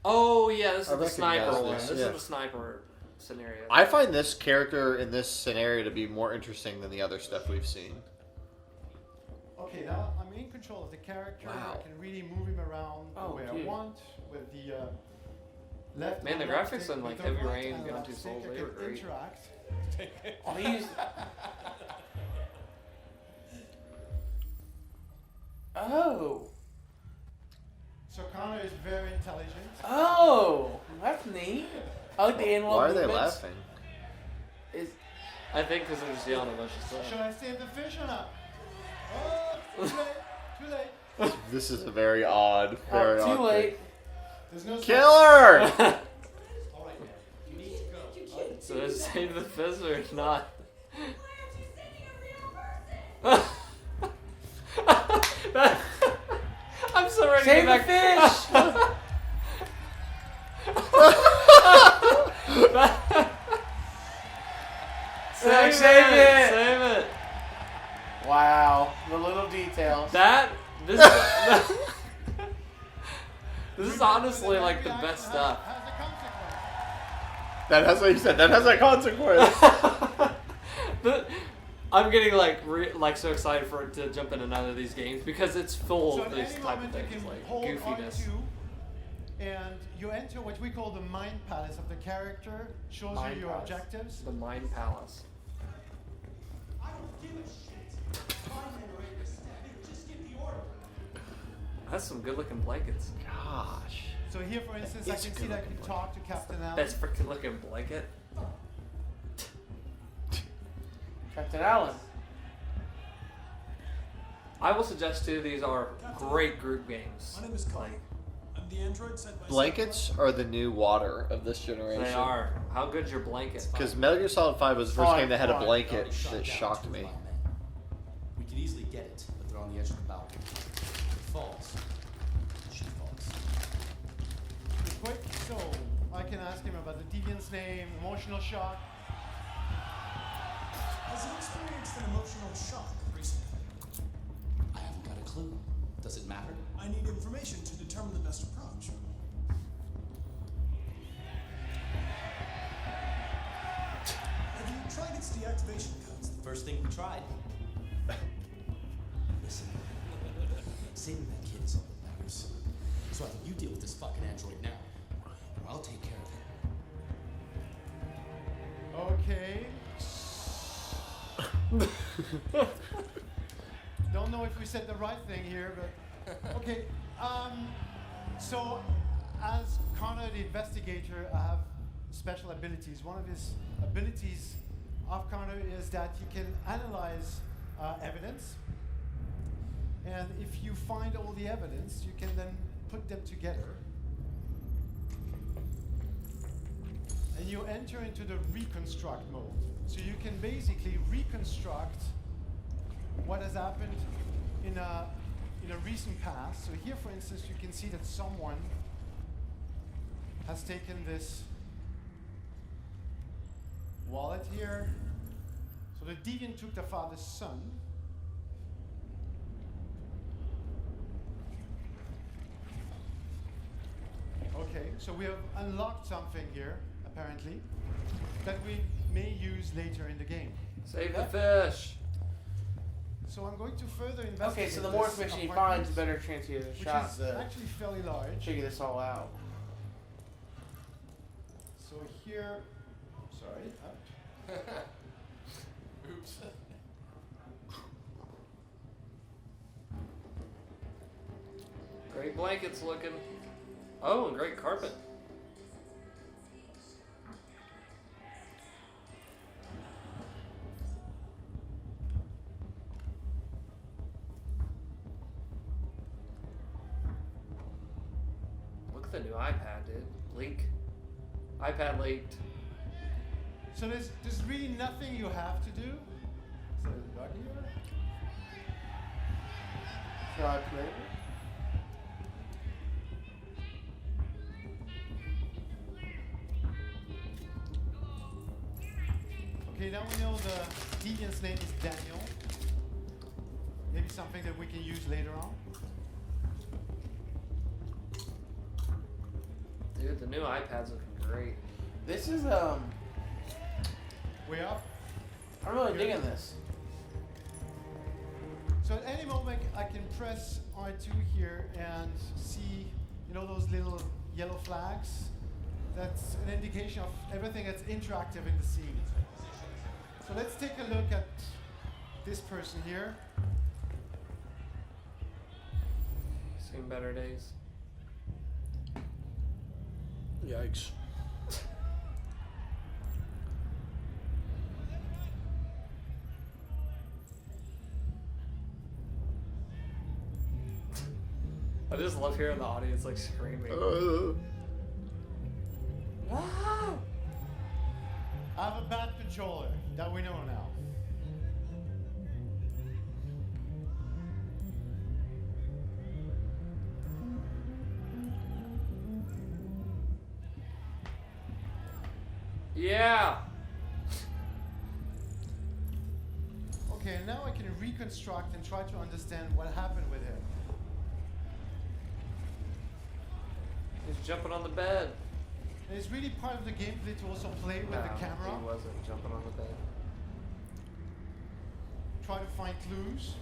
Oh yeah, this I is the sniper recognize one. this, This yeah. is the sniper scenario. I find this character in this scenario to be more interesting than the other stuff we've seen. Okay, now I'm in control of the character. Wow. I can really move him around the Oh, way dude. I want with the left. Man, the and graphics left stick, on, like, with the Heavy right Rain, and Beyond left Two stick, Souls, I they can were great. interact. Oh, he's Oh. So Connor is very intelligent. Oh, that's neat. I like the analog Why are they movements. laughing? I think because they're just yelling a bunch of Should stuff. I save the fish or not? Oh, too late. Too late. This is a very odd, very Too awkward. late. There's no Killer! All right, man. You need to go. So is save the fizz or not? I'm so ready Save to the get fish! Save Save it! Save it! Wow, the little details. This is honestly like the best stuff. Has a consequence. That has what you said. That has a consequence. I'm getting like so excited for it to jump in another of these games because it's full So of at these any type of moment you things, can like hold goofiness. R2 and you enter what we call the mind palace of the character. Shows Mind you your palace. objectives. The Mind Palace. I don't give a shit. My men are ready to step in. Just give the order. That's some good looking blankets. Gosh. So here, for instance, I It's can a see that I good can talk to Captain Allen. Best freaking looking blanket. Captain Allen. I will suggest too, these are great group games. My name is Connor. I'm the android sent by Blankets are the new water of this generation. They are. How good's your blanket? Because Metal Gear Solid 5 was the first Fine, game that had a fine. blanket Already shot that down shocked 2 me. of our men. We could easily get it, but they're on the edge of the balcony. If it falls, she falls. Quick, so I can ask him about the deviant's name, emotional shock. Has he experienced an emotional shock recently? I haven't got a clue. Does it matter? I need information to determine the best approach. Have you tried its deactivation codes? The first thing we tried. Listen, saving that kid is all that matters. So I think you deal with this fucking android now, or I'll take care of it. Okay. Don't know if we said the right thing here, but okay. So as Connor the investigator, I have special abilities. One of his abilities of Connor is that he can analyze evidence, and if you find all the evidence, you can then put them together. And you enter into the reconstruct mode. So you can basically reconstruct what has happened in a recent past. So here, for instance, you can see that someone has taken this wallet here. So the deviant took the father's son. Okay, so we have unlocked something here, apparently, that we may use later in the game. Save the fish. So I'm going to further investigate. Okay, so the more this information he apartment, finds, the better chance he has a which shot is to actually fairly large. figure this all out. So here, sorry. Oops. Great blankets looking. Oh, and great carpet. Look at the new iPad, dude. Leak. iPad leaked. So there's really nothing you have to do. So right here. Shall I play it? Okay, now we know the deviant's name is Daniel. Maybe something that we can use later on. Dude, the new iPad's looking great. This is Way up. I'm really Good. digging this. So at any moment I can press R2 here and see, you know, those little yellow flags? That's an indication of everything that's interactive in the scene. So let's take a look at this person here. Seen better days. Yikes. I just love hearing the audience like screaming. Ah! I have a bad controller that we know now. Yeah. Okay, now I can reconstruct and try to understand what happened with him. He's jumping on the bed. It's really part of the gameplay to also play with the camera. He wasn't jumping on the bed. Try to find clues.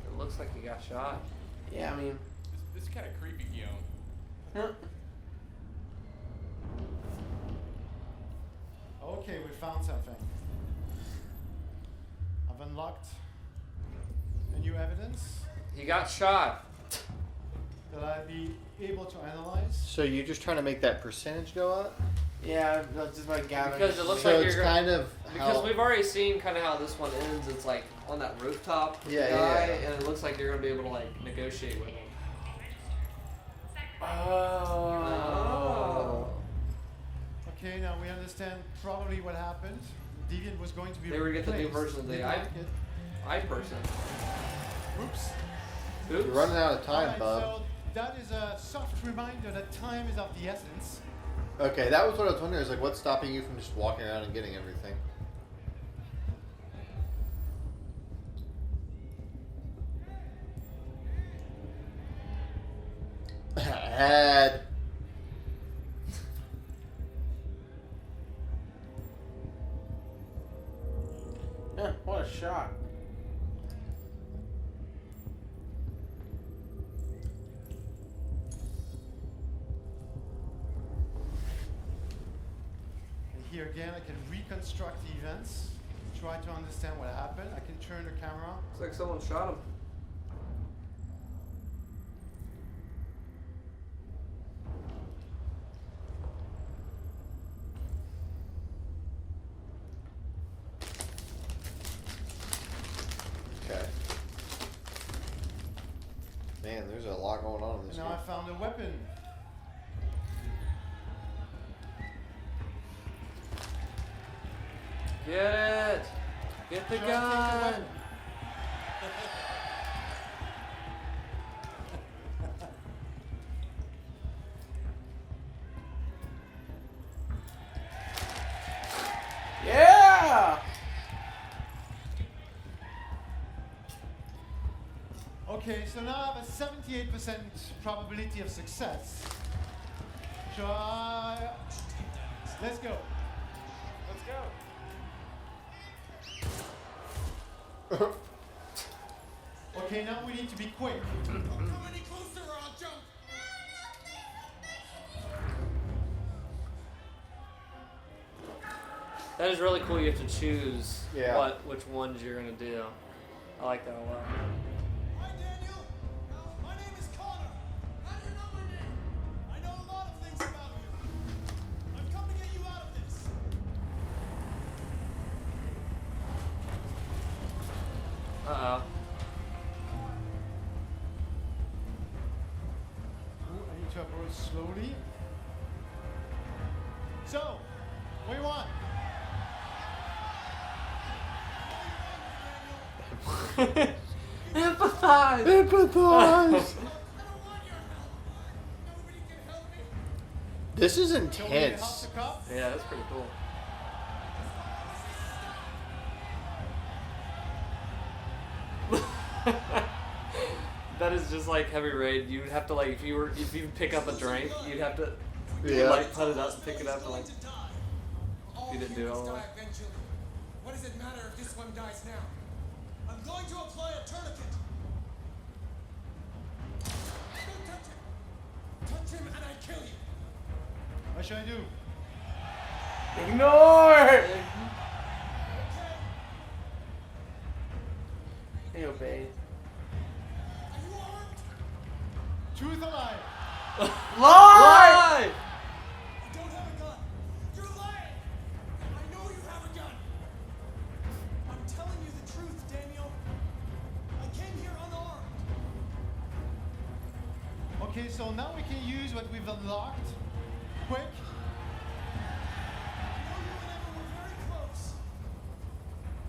It looks like he got shot. Yeah, I mean. This is kind of creepy, Guillaume. Okay, we found something. I've unlocked a new evidence He got shot. that I'll be able to analyze. So you're just trying to make that percentage go up? Yeah, that's just like gathering. Because it looks So like it's you're kind of because how- we've already seen kind of how this one ends. It's like on that rooftop Yeah, guy, yeah. and it looks like you're gonna be able to like negotiate with him. Oh. Okay, now we understand probably what happened. Deviant was going to be They were get the new replaced. version of the Didn't eye like it. person. Oops. Oops. You're running out of time, Alright, bub. so that is a soft reminder that time is of the essence. Okay, that was what I was wondering. Is like, what's stopping you from just walking around and getting everything? Ad. Yeah, what a shot. And here again, I can reconstruct the events, try to understand what happened. I can turn the camera. Looks like someone shot him. Okay. Man, there's a lot going on in And this now game. I found a weapon. Get it! Get the Should I take the gun! weapon? Yeah! Okay, so now I have a 78% probability of success. Let's go. Let's go. Okay, now we need to be quick. Don't come any closer or I'll jump. That is really cool. You have to choose Yeah. which ones you're gonna do. I like that a lot. Hi, Daniel. My name is Connor. How do you know my name? I know a lot of things about you. I've come to get you out of this. Uh-oh. Ooh, I need to approach slowly. So, what do you want? Empathize! Empathize! This is Show me the intense. house of cup. Yeah, that's pretty cool. That is just like Heavy Raid. You'd have to like if you pick up a drink, you'd have to Yeah. like put it up and pick it up and like you didn't do it all the way. What does it matter if this one dies now? I'm going to apply a tourniquet. Don't touch him. Touch him and I kill you. What should I do? Ignore! He obeyed. Are you armed? Truth or lie? Lie! I don't have a gun. You're lying. I know you have a gun. I'm telling you the truth, Daniel. I came here unarmed. Okay, so now we can use what we've unlocked. Quick. I know you and Emma were very close.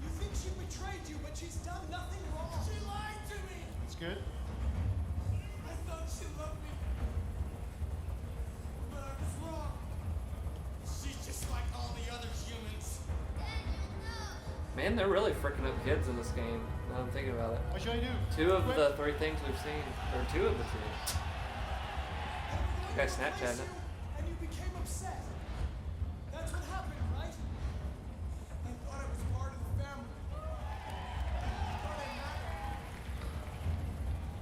You think she betrayed you, but she's done nothing wrong. She lied to me. That's good. I thought she loved me. But I was wrong. She's just like all the other humans. Man, they're really freaking up kids in this game. Now I'm thinking about it. What should I do? 2 of Quick. the 3 things we've seen, or 2 of the 2. They were going Guy to replace Snapchatting it. you, and you became upset. That's what happened, right? I thought I was part of the family. I thought I mattered.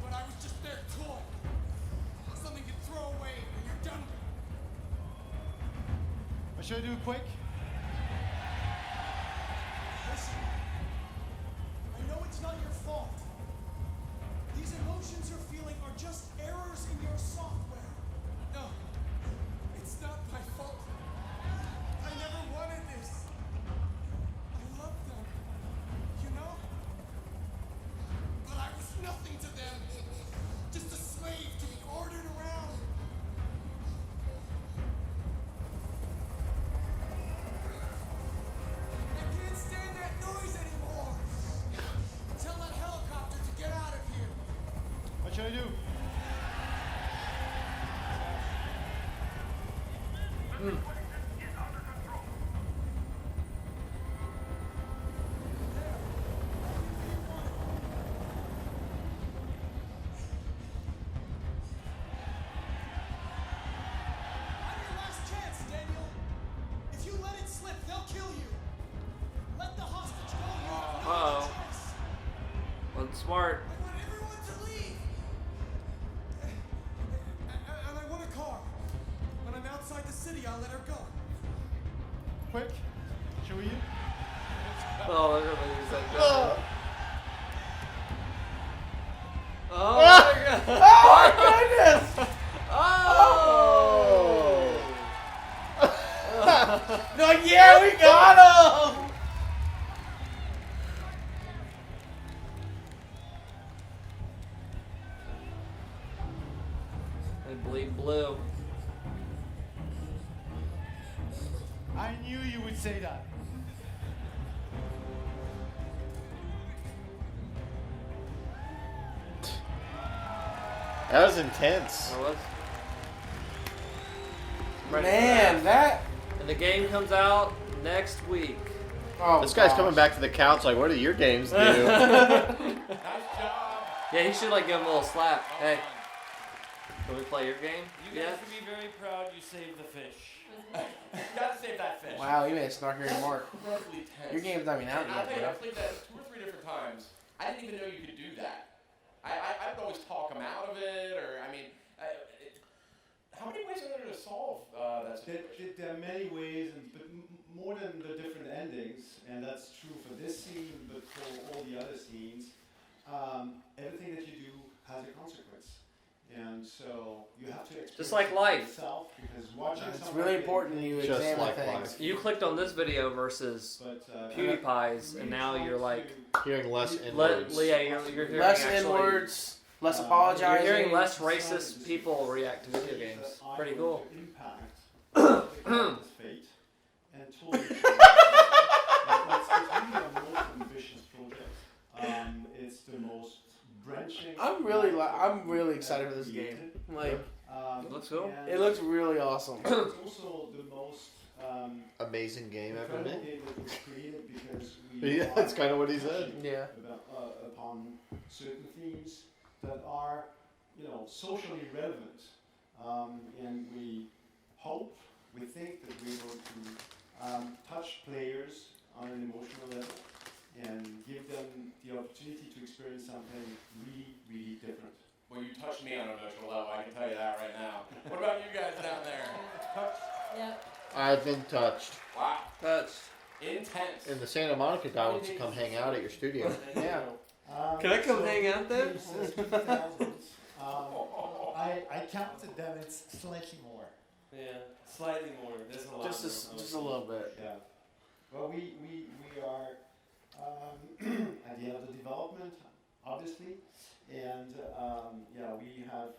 But I was just their toy. Something you throw away when you're done with. What should I do? Quick. Listen, I know it's not your fault. These emotions you're feeling are just errors in your software. No, it's not my fault. I never wanted this. I love them, you know? But I was nothing to them. Just a slave to be ordered around. I can't stand that noise anymore. Tell that helicopter to get out of here. What should I do? I'm your last chance, Daniel. If you let it slip, they'll kill you. Let the hostage go. You have no other Uh-oh. choice. Wasn't smart. I want everyone to leave. And I want a car. When I'm outside the city, I'll let her go. Quick. Should we? Oh, everybody said that. Oh my god! Oh my goodness! Oh! No, yeah, we got him! They bleed blue. I knew you would say that. That was intense. That was. Man, that. And the game comes out next week. Oh, This guy's gosh. coming back to the couch like, what do your games do? Nice job. Yeah, he should like give him a little slap. Hey, can we play your game? You guys Yeah. should be very proud you saved the fish. You gotta save that fish. Wow, you made a snarky remark. Incredibly tense. Your game's not even out And I'll yet, tell you, bro. I played that 2 or 3 different times. I didn't even know you could do that. I would always talk them out of it, or I mean, how many ways are there to solve that situation? There are many ways, but more than the different endings, and that's true for this scene, but for all the other scenes. Everything that you do has a consequence, and so you have to experience Just like it life. yourself, because watching It's somebody really get important you Just examine like things. life. You clicked on this video versus But, PewDiePie's, and now you're like, Hearing less yeah, inwards. you're hearing Less actually, inwards, less You're You're apologizing. hearing less racist people react to video games. Pretty cool. Impact his fate and told him it's really our most ambitious project. It's the most drenching. I'm really excited for this game. Like, Looks cool. and it looks really awesome. It's also the most Amazing game ever incredible made. game that was created because we Yeah, that's kind of what he said. Yeah. upon certain themes that are, socially relevant, and we hope, we think that we're able to touch players on an emotional level and give them the opportunity to experience something really, really different. Well, you touched me on an emotional level, I can tell you that right now. What about you guys down there? Yep. I've been touched. Wow. Touched. Intense. And the Santa Monica guy wants to come hang out at your studio. Yeah. Can I come hang out there? Since 2000s, I counted them. It's slightly more. Yeah, slightly more. There's a lot. Just a little bit. Yeah. Well, we are at the end of the development, obviously, and yeah, we have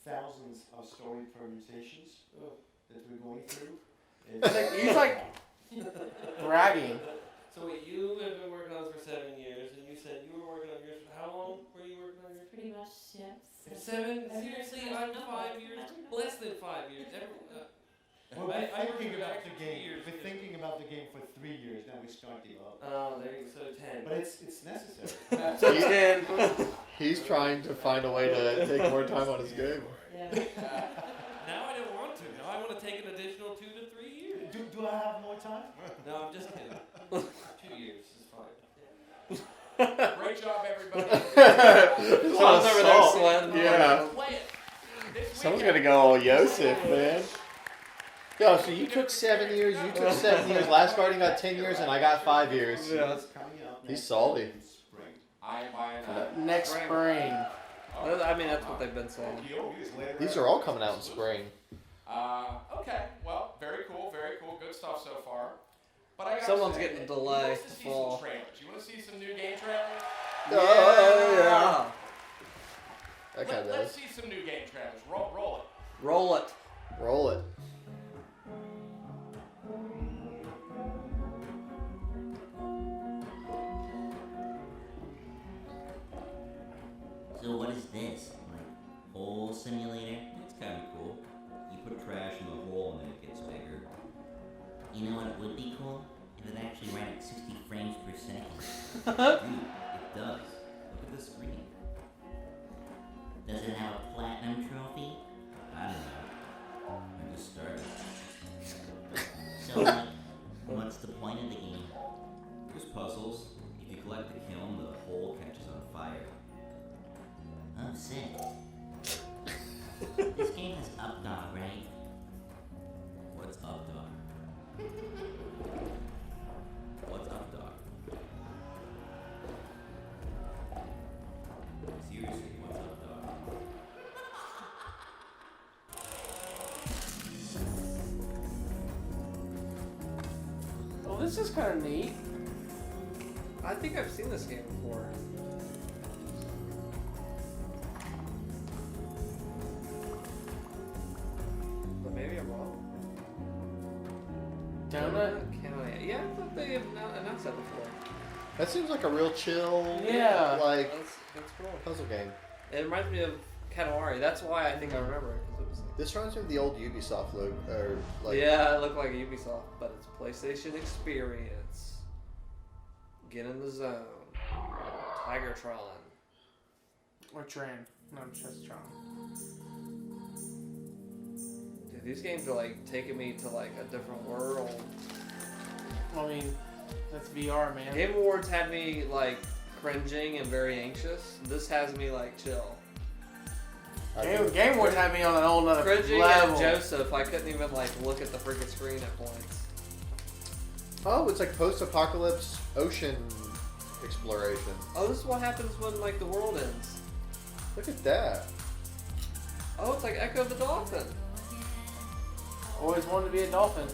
thousands of story permutations that we're going through. He's like bragging. So wait, you have been working on this for 7 years, and you said you were working on yours. How long were you working on yours? Pretty much, yes. 7? Seriously, I'm 5 years. Less than 5 years. Well, we're thinking about back the 2 game. years. We're thinking about the game for 3 years. Now we start developing. Oh, there you go. So 10. But it's necessary. So 10. He's trying to find a way to take more time on his game. Yeah. Now I don't want to. Now I want to take an additional 2 to 3 years. Do I have more time? No, I'm just kidding. 2 years is fine. Great job, everybody. Someone's over there sweating. Yeah. Play it. This Someone's weekend. gonna go all Yosef, man. Yo, so you took 7 years, you took 7 years, Last Guardian got 10 years, and I got 5 years. Yeah. It's coming out He's next salty. spring. I buy Next spring. I mean, that's what they've been saying. These are all coming out in spring. Okay, well, very cool, good stuff so far. But I gotta Someone's say, getting a who delay wants to to see fall. some trailers? You want to see some new game trailers? Yeah. That guy Let's does. see some new game trailers. Roll it. Roll it. Roll it. So what is this? Like, hole simulator? It's kind of cool. You put trash in the hole and then it gets bigger. You know what would be cool? If it actually ran at 60 frames per second. Dude, it does. Look at the screen. Does it have a platinum trophy? I don't know. I just started. So, like, what's the point of the game? There's puzzles. If you collect the kiln, the hole catches on fire. Oh, sick. This game has Updog, right? What's up, Doc? What's up, Doc? Seriously, what's up, Doc? Well, this is kind of neat. I think I've seen this game before. But maybe I'm wrong. Donut? County. Yeah, I thought they announced that before. That seems like a real chill, Yeah. like That's cool. puzzle game. It reminds me of Katamari. That's why I think I remember it. 'Cause it was This reminds me of the old Ubisoft logo, or like. yeah, it looked like a Ubisoft, but it's PlayStation Experience. Get in the zone. Tigertron. Or Tran. No, just Tron. Dude, these games are like taking me to like a different world. I mean, that's VR, man. Game Awards had me like cringing and very anxious. This has me like chill. Game Awards had me on an whole nother Cringing level. at Joseph, I couldn't even like look at the freaking screen at points. Oh, it's like post-apocalypse ocean exploration. Oh, this is what happens when like the world ends. Look at that. Oh, it's like Echo the Dolphin. Always wanted to be a dolphin.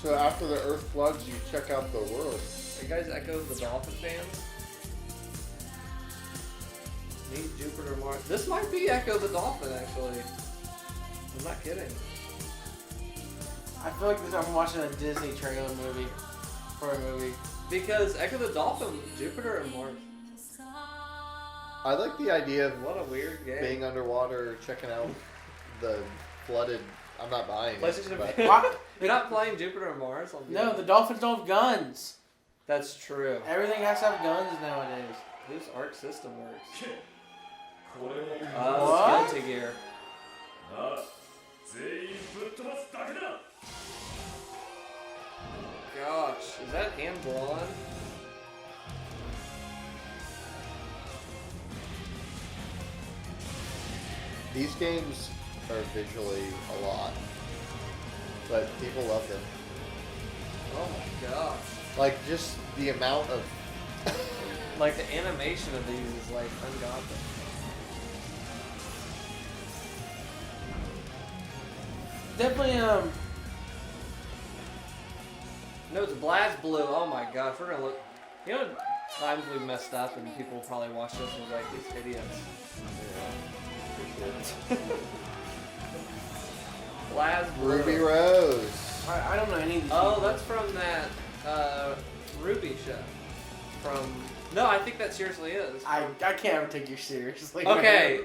So after the Earth floods, you check out the world. Are you guys Echo the Dolphin fans? Meet Jupiter Mars. This might be Echo the Dolphin, actually. I'm not kidding. I feel like I'm watching a Disney trailer movie for a movie. Because Echo the Dolphin, Jupiter and Mars. I like the idea of What a weird game. being underwater, checking out the flooded. I'm not buying it. PlayStation. but- What? You're not playing Jupiter and Mars on No, VR? the dolphins don't have guns. That's true. Everything has to have guns nowadays. Whose Arc System works? What? Guilty Gear. Gosh, is that hand drawn? These games are visually a lot, but people love them. Oh my gosh. Like just the amount of Like the animation of these is like ungodly. definitely No, it's Blast Blue. Oh my gosh, we're gonna look. You know, times we messed up and people probably watch this and be like, these idiots. Blast Blue. Ruby Rose. I don't know any of these. Oh, people. that's from that Ruby show. No, I think that seriously is. I can't ever take you seriously. Okay.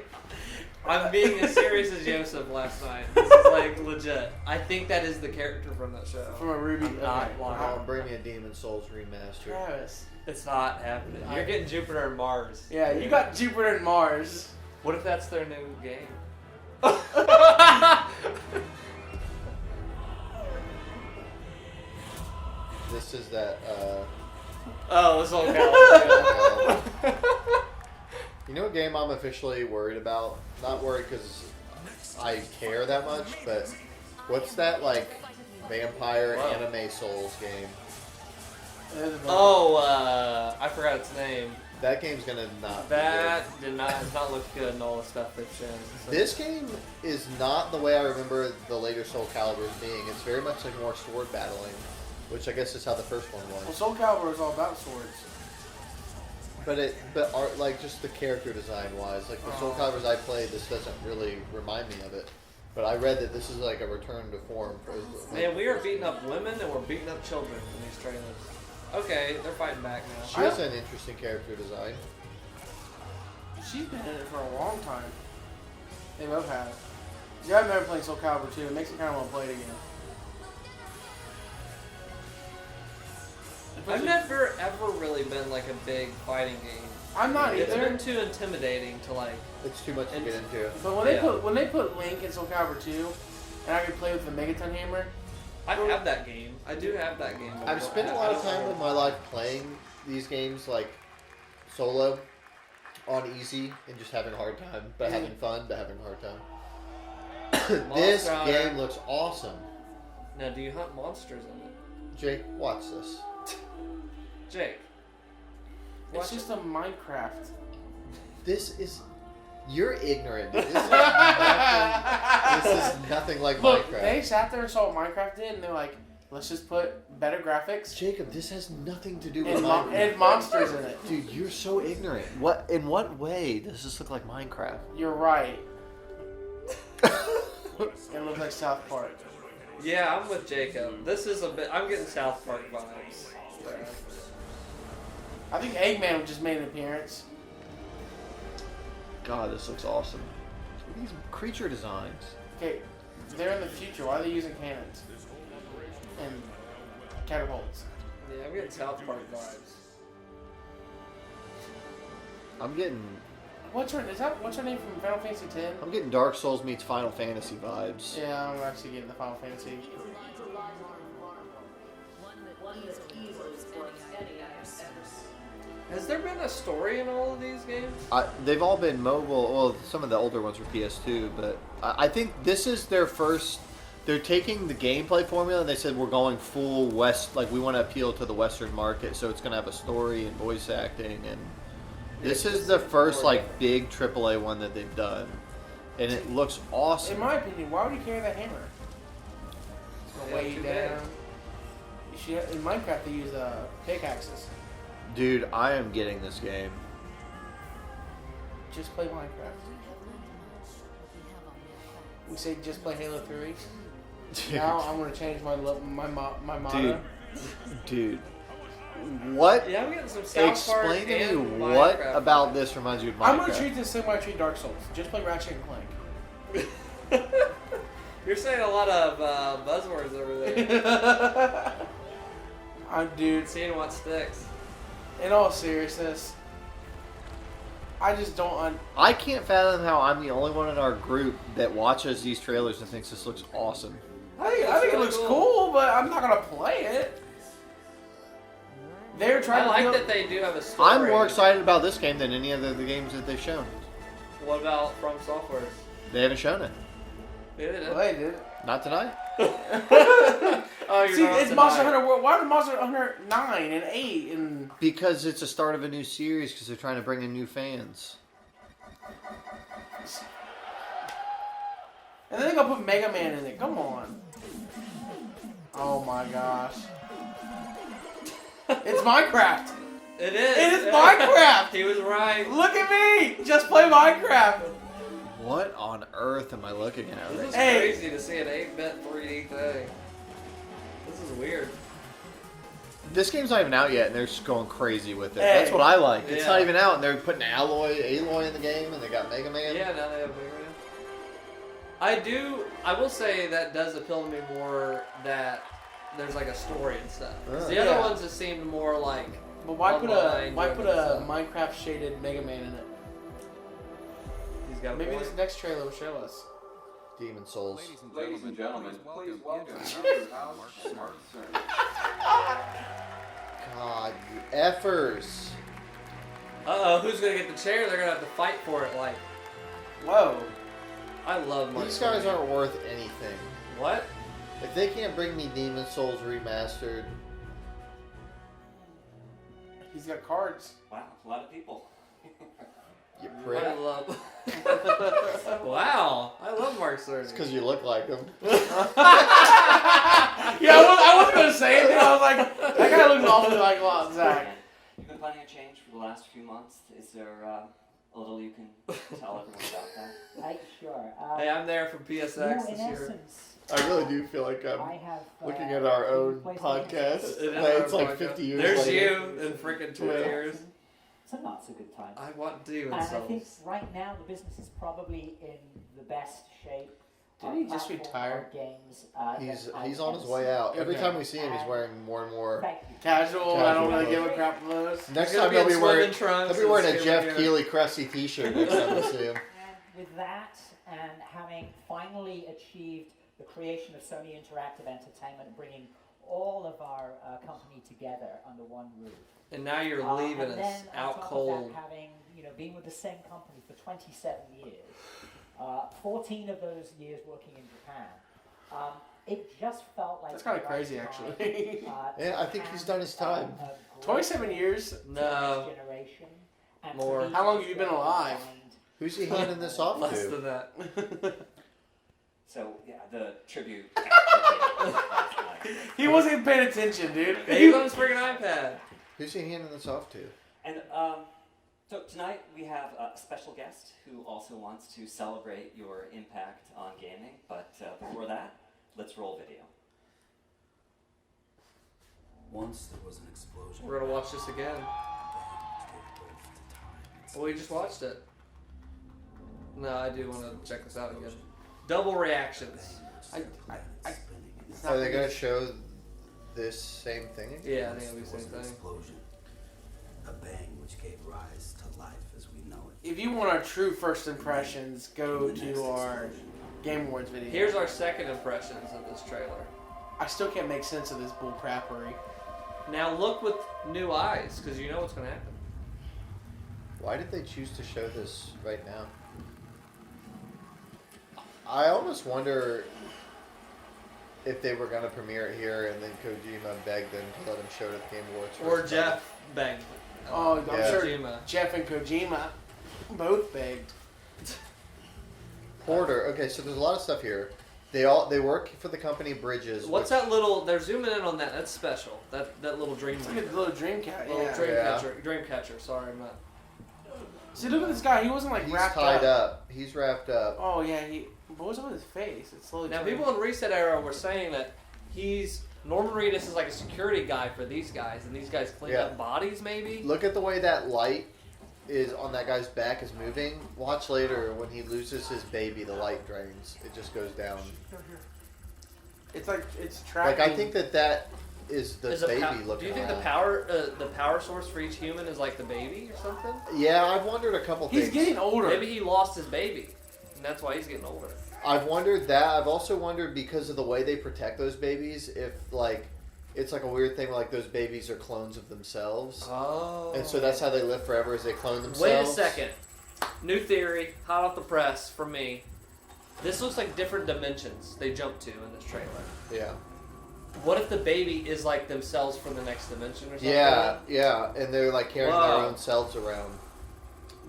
I'm being as serious as Joseph last night. This is like legit. I think that is the character from that show. From a Ruby. I'm not lying. Oh, bring me a Demon Souls remaster. Travis. It's not happening. You're getting Jupiter and Mars. Yeah, you got Jupiter and Mars. What if that's their new game? This is that. Oh, it's okay. You know what game I'm officially worried about? Not worried because I care that much, but what's that like vampire anime Souls game? Oh, I forgot its name. That game's gonna not. That has not looked good in all the stuff they've shown. So. This game is not the way I remember the later Soul Caliburs being. It's very much like more sword battling, which I guess is how the first one was. Well, Soul Calibur is all about swords. But art, like just the character design wise, like the Soul Caliburs I played, this doesn't really remind me of it. But I read that this is like a return to form. Man, we are beating up women and we're beating up children in these trailers. Okay, they're fighting back now. She has an interesting character design. She's been in it for a long time. They both have. Yeah, I remember playing Soul Calibur too. It makes me kind of want to play it again. I've never ever really been like a big fighting game. I'm not either. It's been too intimidating to like. It's too much to get into. But when they put Link in Soul Calibur 2, and I could play with the Megaton Hammer. I have that game. I do have that game. I've spent a lot of time in my life playing these games like solo, on easy, and just having a hard time, but having fun, but having a hard time. This game looks awesome. Now, do you hunt monsters in it? Jake, watch this. Jake. It's just a Minecraft. This is... You're ignorant. This is nothing like Look, Minecraft. they sat there and saw what Minecraft did, and they're like, let's just put better graphics. Jacob, this has nothing to do with and Minecraft. And monsters in it. Dude, you're so ignorant. What? In what way does this look like Minecraft? You're right. It looks like South Park. Yeah, I'm with Jacob. This is a bit... I'm getting South Park vibes. Yeah. I think Eggman just made an appearance. God, this looks awesome. Look at these creature designs. Okay, they're in the future. Why are they using cannons? And catapults. Yeah, I'm getting South Park vibes. I'm getting... What's her name from Final Fantasy X? I'm getting Dark Souls meets Final Fantasy vibes. Yeah, I'm actually getting the Final Fantasy. Has there been a story in all of these games? They've all been mobile. Well, some of the older ones were PS2, but I think this is their first. They're taking the gameplay formula and they said we're going full West. Like we want to appeal to the Western market, so it's going to have a story and voice acting. And this is the first like big AAA one that they've done, and it looks awesome. In my opinion, why would you carry that hammer? It's gonna weigh you down. You should, in Minecraft, they use pickaxes. Dude, I am getting this game. Just play Minecraft. We say just play Halo 3. Now I'm gonna change my motto. Dude, what? Yeah, I'm getting some South Park. Explain to me and what Minecraft. about this reminds you of Minecraft. I'm gonna treat this the same way I treat Dark Souls. Just play Ratchet and Clank. You're saying a lot of buzzwords over there. Dude. Seeing what sticks. In all seriousness, I just don't. I can't fathom how I'm the only one in our group that watches these trailers and thinks this looks awesome. I think it looks cool, but I'm not gonna play it. They're trying I to like that they do have a story. I'm more excited about this game than any of the games that they've shown. What about From Software? They haven't shown it. They did it. Well, they did. Not tonight. Oh, you're See, not it's tonight. Monster Hunter World. Why did Monster Hunter 9 and 8 and... Because it's a start of a new series because they're trying to bring in new fans. And then they go put Mega Man in it. Come on. Oh my gosh. It's Minecraft. It is. It is Minecraft. He was right. Look at me. Just play Minecraft. What on earth am I looking at? This is Hey. crazy to see an 8-bit 3D thing. This is weird. This game's not even out yet, and they're just going crazy with it. Hey. That's what I like. It's Yeah. not even out, and they're putting Aloy in the game, and they got Mega Man. Yeah, now they have Mega Man. I will say that does appeal to me more that there's like a story and stuff. 'Cause the other Yeah. ones just seemed more like. But why put online a driven stuff. Minecraft shaded Mega Man in it? He's got a Maybe point. this next trailer will show us. Demon Souls. Ladies and gentlemen, please welcome God, you effers. Uh-oh, who's gonna get the chair? They're gonna have to fight for it. Like, whoa. I love Mark These guys Cerny. aren't worth anything. What? If they can't bring me Demon Souls remastered, He's got cards. Wow, a lot of people. you prick. I love. Wow, I love Mark Cerny. It's because you look like him. Yeah, I wasn't gonna say anything. I was like, that guy looks awfully like Zach. You've been planning a change for the last few months. Is there a little you can tell everyone about that? Sure. Hey, I'm there for PSX in this year. essence, I really do feel like I'm I have, looking at our own PlayStation. podcast. It is It's our like podcast. 50 years There's later. you in freaking 20 years. It's a not so good time. I want Demon And I think Souls. right now the business is probably in the best shape. Didn't he just retire? Games, He's that I've on his ever way seen. out. Every Okay. time we see him, he's wearing more and more. Thank you. Casual. I don't really give a crap for those. Next He's gonna time be he'll in be wearing trunks a and Jeff here. Keighley Crusty T-shirt next time we see him. And with that, and having finally achieved the creation of Sony Interactive Entertainment, bringing all of our company together under one roof. And now you're leaving and us then on out top cold. Of that, having been with the same company for 27 years, 14 of those years working in Japan, it just felt like That's kind of the right crazy, time, actually. Yeah, I think he's done his time. 27 years? No. Generation, and More. for me How long to have you been go alive? find Who's he handing this off Less to? than that. So, yeah, the tribute. He wasn't paying attention, dude. He's on his freaking iPad. Who's he handing this off to? And so tonight we have a special guest who also wants to celebrate your impact on gaming. But before that, let's roll video. Once there was an explosion. We're gonna watch this again. Well, we just watched it. No, I do want to check this out again. Double reactions. Are they going to show this same thing again? Yeah, I think it'll be the same thing. Explosion. A bang which gave rise to life as we know it. If you want our true first impressions, go to our Game Awards video. Here's our second impressions of this trailer. I still can't make sense of this bull crappery. Now look with new eyes, because you know what's going to happen. Why did they choose to show this right now? I almost wonder if they were going to premiere it here and then Kojima begged them to let him show it at the Game Awards. Or Jeff begged. Oh, I'm Yeah. sure Kojima. Jeff and Kojima both begged. Porter. Okay, so there's a lot of stuff here. They work for the company Bridges. What's that little? They're zooming in on that. That's special. That little dream. It's like a little dream cat. Little Yeah. dream catcher. Sorry, I'm not. See, look at this guy. He wasn't like He's wrapped tied up. up. He's wrapped up. Oh yeah, what was on his face? It's slowly. Now turning. people in Reset Era were saying that Norman Reedus is like a security guy for these guys, and these guys clean up bodies maybe. Look at the way that light is on that guy's back is moving. Watch later when he loses his baby, the light drains. It just goes down. It's like it's tracking. Like I think that is the baby looking. Do you think around. the power source for each human is like the baby or something? Yeah, I've wondered a couple things. He's getting older. Maybe he lost his baby, and that's why he's getting older. I've wondered that. I've also wondered because of the way they protect those babies, if like it's like a weird thing where like those babies are clones of themselves. Oh. And so that's how they live forever, is they clone themselves. Wait a second. New theory, hot off the press from me. This looks like different dimensions they jump to in this trailer. Yeah. What if the baby is like themselves from the next dimension or something? Yeah, and they're like carrying their Whoa. own selves around.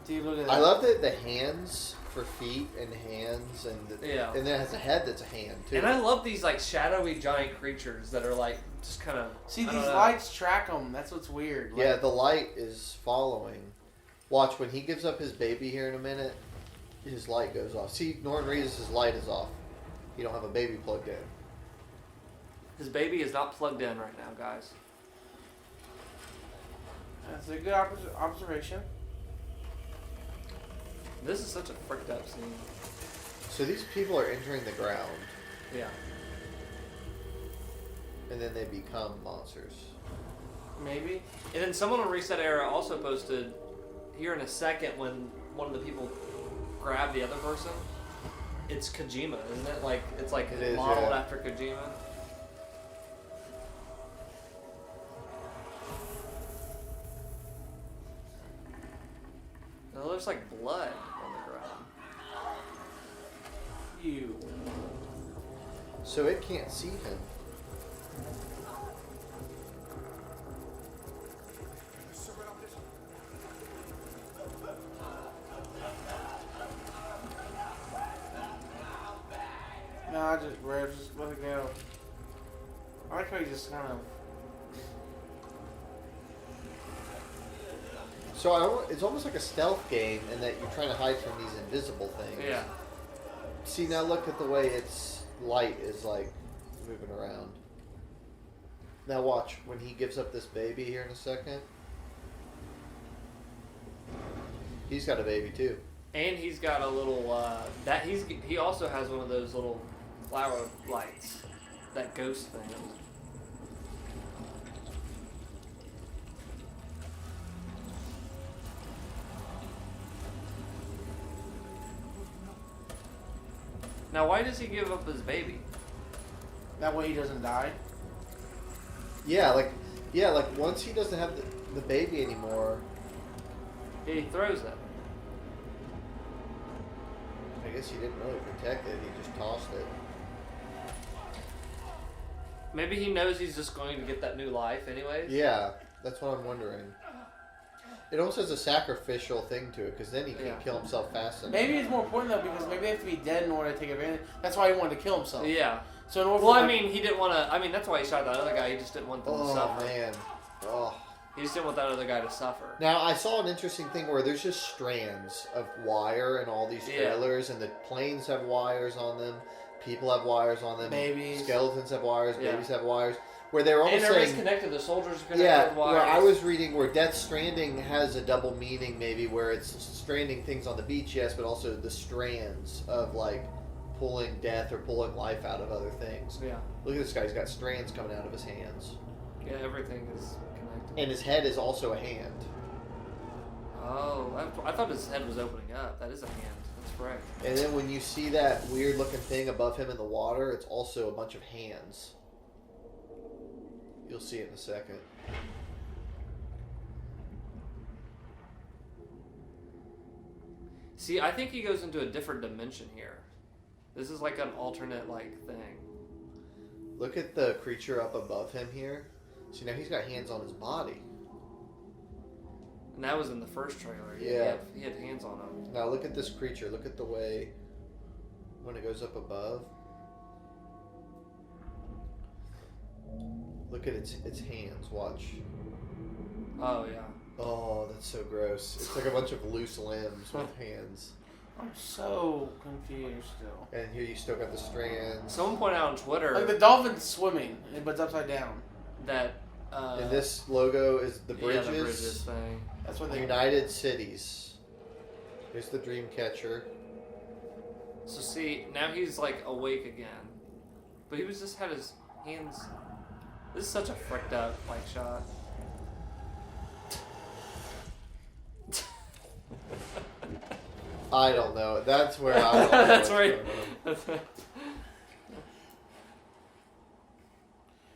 Dude, look at I that. love the hands for feet and hands, and Yeah. and then it has a head that's a hand too. And I love these like shadowy giant creatures that are like just kind of. See, these lights track them. That's what's weird. Like, Yeah, the light is following. Watch, when he gives up his baby here in a minute, his light goes off. See, Norton Reedus' light is off. You don't have a baby plugged in. His baby is not plugged in right now, guys. That's a good observation. This is such a fricked up scene. So these people are entering the ground, Yeah. and then they become monsters. Maybe. And then someone on Reset Era also posted here in a second when one of the people grabbed the other person. It's Kojima, isn't it? Like it's like It is, modeled yeah. after Kojima. It looks like blood on the ground. You. So it can't see him. No, I just let it go. I like how he just kind of. So it's almost like a stealth game in that you're trying to hide from these invisible things. Yeah. See, now look at the way its light is like moving around. Now watch, when he gives up this baby here in a second. He's got a baby too. And he's got a little he also has one of those little flower lights, that ghost thing. Now, why does he give up his baby? That way he doesn't die. Yeah, like once he doesn't have the baby anymore. He throws it. I guess he didn't really protect it. He just tossed it. Maybe he knows he's just going to get that new life anyways. Yeah, that's what I'm wondering. It almost has a sacrificial thing to it, because then he can't kill himself fast enough. Maybe it's more important though because maybe they have to be dead in order to take advantage. That's why he wanted to kill himself. Yeah. So in order well, for I mean, he didn't want to. I mean, that's why he shot that other guy. He just didn't want them to suffer. Oh man. Oh. He just didn't want that other guy to suffer. Now I saw an interesting thing where there's just strands of wire in all these trailers, and the planes have wires on them. People have wires on them. Babies. Skeletons have wires. Yeah. Babies have wires. Where they're almost And everybody's saying, connected. The soldiers are connected yeah, with wires. where I was reading where Death Stranding has a double meaning, maybe where it's stranding things on the beach, yes, but also the strands of like pulling death or pulling life out of other things. Yeah. Look at this guy; he's got strands coming out of his hands, Yeah, everything is connected. and his head is also a hand. Oh, I thought his head was opening up. That is a hand. That's right. And then when you see that weird looking thing above him in the water, it's also a bunch of hands. You'll see it in a second. See, I think he goes into a different dimension here. This is like an alternate like thing. Look at the creature up above him here. See, now he's got hands on his body. And that was in the first trailer. Yeah. He had hands on him. Now look at this creature. Look at the way when it goes up above. Look at its hands. Watch. Oh yeah. Oh, that's so gross. It's like a bunch of loose limbs with hands. I'm so confused still. And here you still got the strands. Someone pointed out on Twitter Like the dolphin's swimming, but it's upside down. that. And this logo is the bridges. Yeah, the bridges thing. That's what they. United Cities. Here's the dream catcher. So see, now he's like awake again, but he was just had his hands. This is such a fricked up like shot. I don't know. That's where I don't know. That's what's right. going on.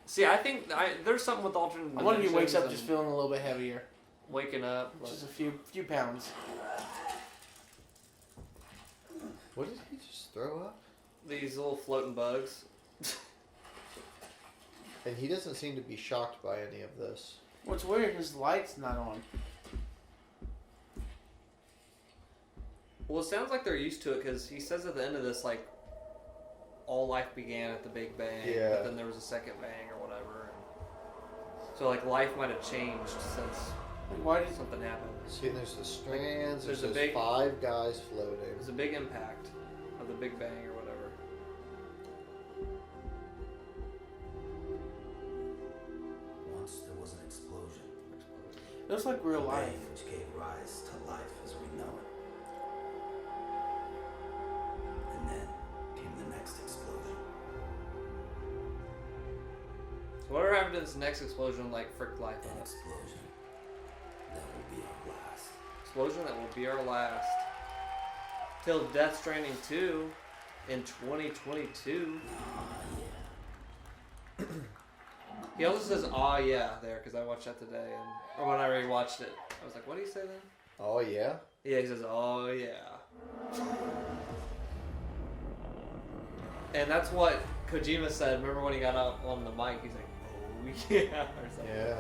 See, I think there's something with alternate. I wonder if he wakes up dimensions just feeling a little bit heavier. waking up. Just a few pounds. What did he just throw up? These little floating bugs. And he doesn't seem to be shocked by any of this. What's weird, his light's not on. Well, it sounds like they're used to it because he says at the end of this, like, all life began at the Big Bang, Yeah. but then there was a second bang or whatever. So, like, life might have changed since Why did something happened. See, there's the strands. There's There's a big- 5 guys floating. There's a big impact of the Big Bang or whatever. Once there was an explosion. It looks like real life. Which gave rise to life as we know it. And then came the next explosion. So whatever happened to this next explosion, like, fricked life An up. explosion that will be our last. Explosion that will be our last. Till Death Stranding 2 in 2022. He also says, "Aw, yeah," there, because I watched that today, or when I rewatched it. I was like, what do you say then? Oh, yeah? Yeah, he says, "Oh, yeah." And that's what Kojima said. Remember when he got up on the mic? He's like, "Oh, yeah," or something. Yeah.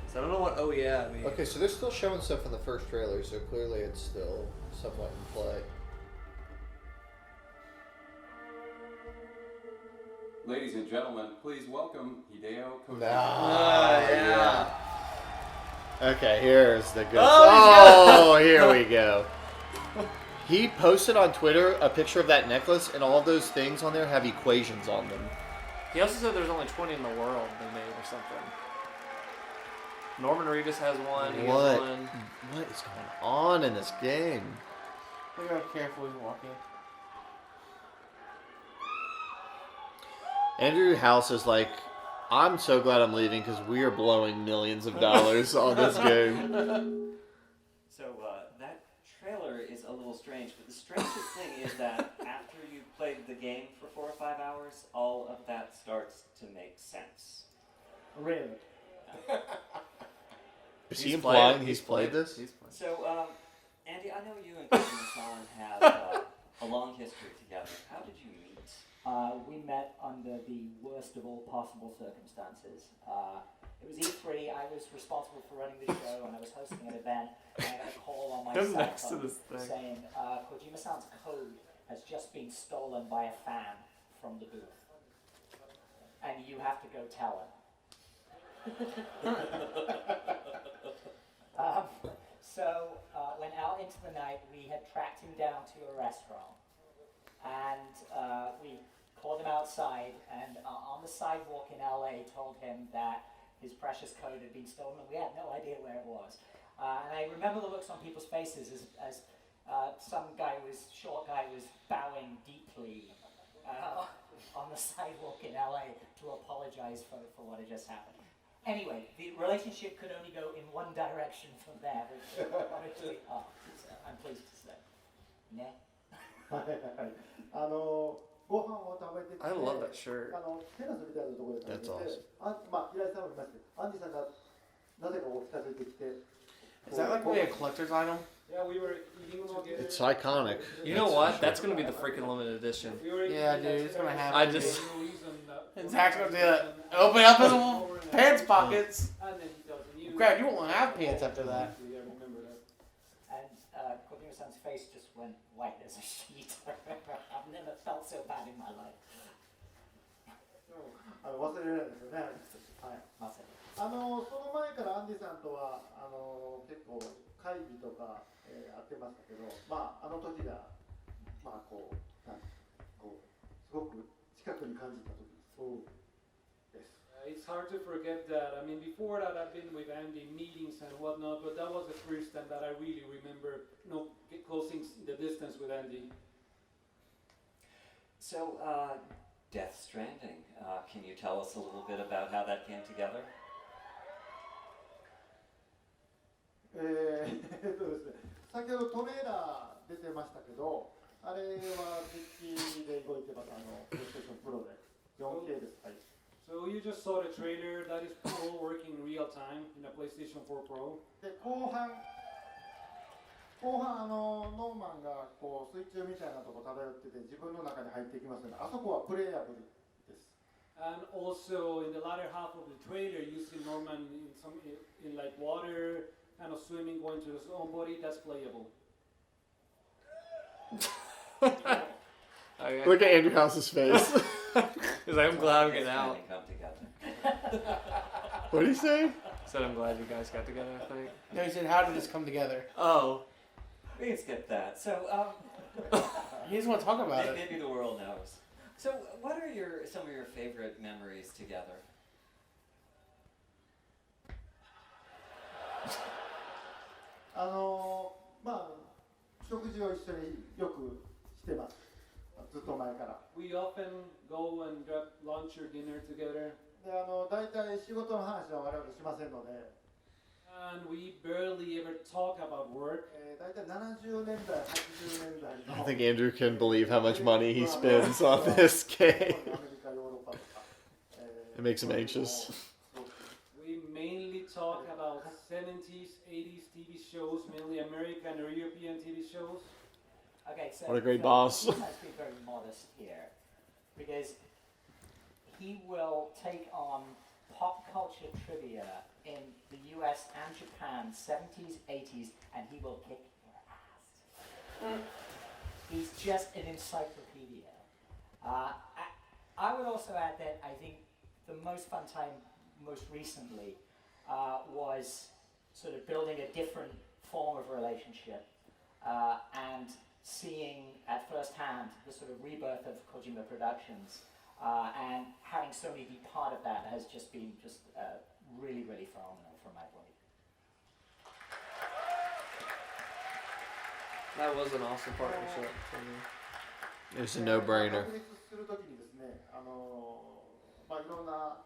So I don't know what "oh, yeah" means. Okay, so they're still showing stuff in the first trailer, so clearly it's still somewhat in play. Ladies and gentlemen, please welcome Hideo Kojima. Yeah. Okay, here's the good. Oh, Here we go. He posted on Twitter a picture of that necklace, and all of those things on there have equations on them. He also said there's only 20 in the world they made or something. Norman Reedus has one. He has one. What is going on in this game? Look how careful he's walking. Andrew House is like, I'm so glad I'm leaving because we are blowing millions of dollars on this game. So that trailer is a little strange, but the strangest thing is that after you played the game for 4 or 5 hours, all of that starts to make sense. Really? Is he implying he's played this? So, Andy, I know you and Kojima-san have a long history together. How did you meet? We met under the worst of all possible circumstances. It was E3, I was responsible for running the show, and I was hosting an event, and I got a call on my cell next to phone this thing. saying, Kojima-san's code has just been stolen by a fan from the booth. And you have to go tell him. Went out into the night. We had tracked him down to a restaurant, and we called him outside. And on the sidewalk in LA, told him that his precious code had been stolen, and we had no idea where it was. And I remember the looks on people's faces as some short guy was bowing deeply on the sidewalk in LA to apologize for what had just happened. Anyway, the relationship could only go in one direction from there, which I'm pleased to say. Ne? I love that shirt. That's awesome. Is that like really a collector's item? Yeah, we were eating together. It's iconic. You know what? That's going to be the freaking limited edition. Yeah, dude, it's gonna happen. I just... And Zach's gonna do that. Open up his pants pockets. Crap, you won't have pants after that. And Kojima-san's face just went white as a sheet. I've never felt so bad in my life. 忘れられないですよね。はい。まさに。その前からアンディさんとは結構会議とか、やってましたけど、まあ時がすごく近くに感じた時そうです。It's hard to forget that. I mean, before that, I've been with Andy in meetings and whatnot, but that was the first time that I really remember, closing the distance with Andy. So, Death Stranding. Can you tell us a little bit about how that came together? ですね、先ほどトレーラー出てましたけど、あれは実機で動いてます。PlayStation Pro で 4K です。はい。So you just saw the trailer. That is Pro working in real time in a PlayStation 4 Pro. で後半ノーマンがこう水中みたいなとこ漂ってて自分の中に入っていきますよね。あそこはプレイヤブルです。And also in the latter half of the trailer, you see Norman in like water, kind of swimming, going to his own body. That's playable. Okay. Look at Andrew House's face. He's like, I'm glad I'm getting out. Come together. What did he say? Said I'm glad you guys got together, I think. No, he said, how did this come together? Oh. We can skip that. So, he doesn't want to talk about it. Maybe the world knows. So, what are some of your favorite memories together? We often go and grab lunch or dinner together. で大体仕事の話は我々しませんので、 And we barely ever talk about work. 大体70年代、80年代 I の don't think Andrew can believe how much money he spends on this game. It makes him anxious. We mainly talk about 70s, 80s TV shows, mainly American or European TV shows. Okay, so What a great boss. He has to be very modest here, because he will take on pop culture trivia in the US and Japan, 70s, 80s, and he will kick your ass. He's just an encyclopedia. I would also add that I think the most fun time most recently was sort of building a different form of relationship and seeing at first hand the sort of rebirth of Kojima Productions and having Sony be part of that has just been really, really phenomenal from my point of view. That was an awesome partnership for me. It was a no-brainer. 独立するときにですね、いろんな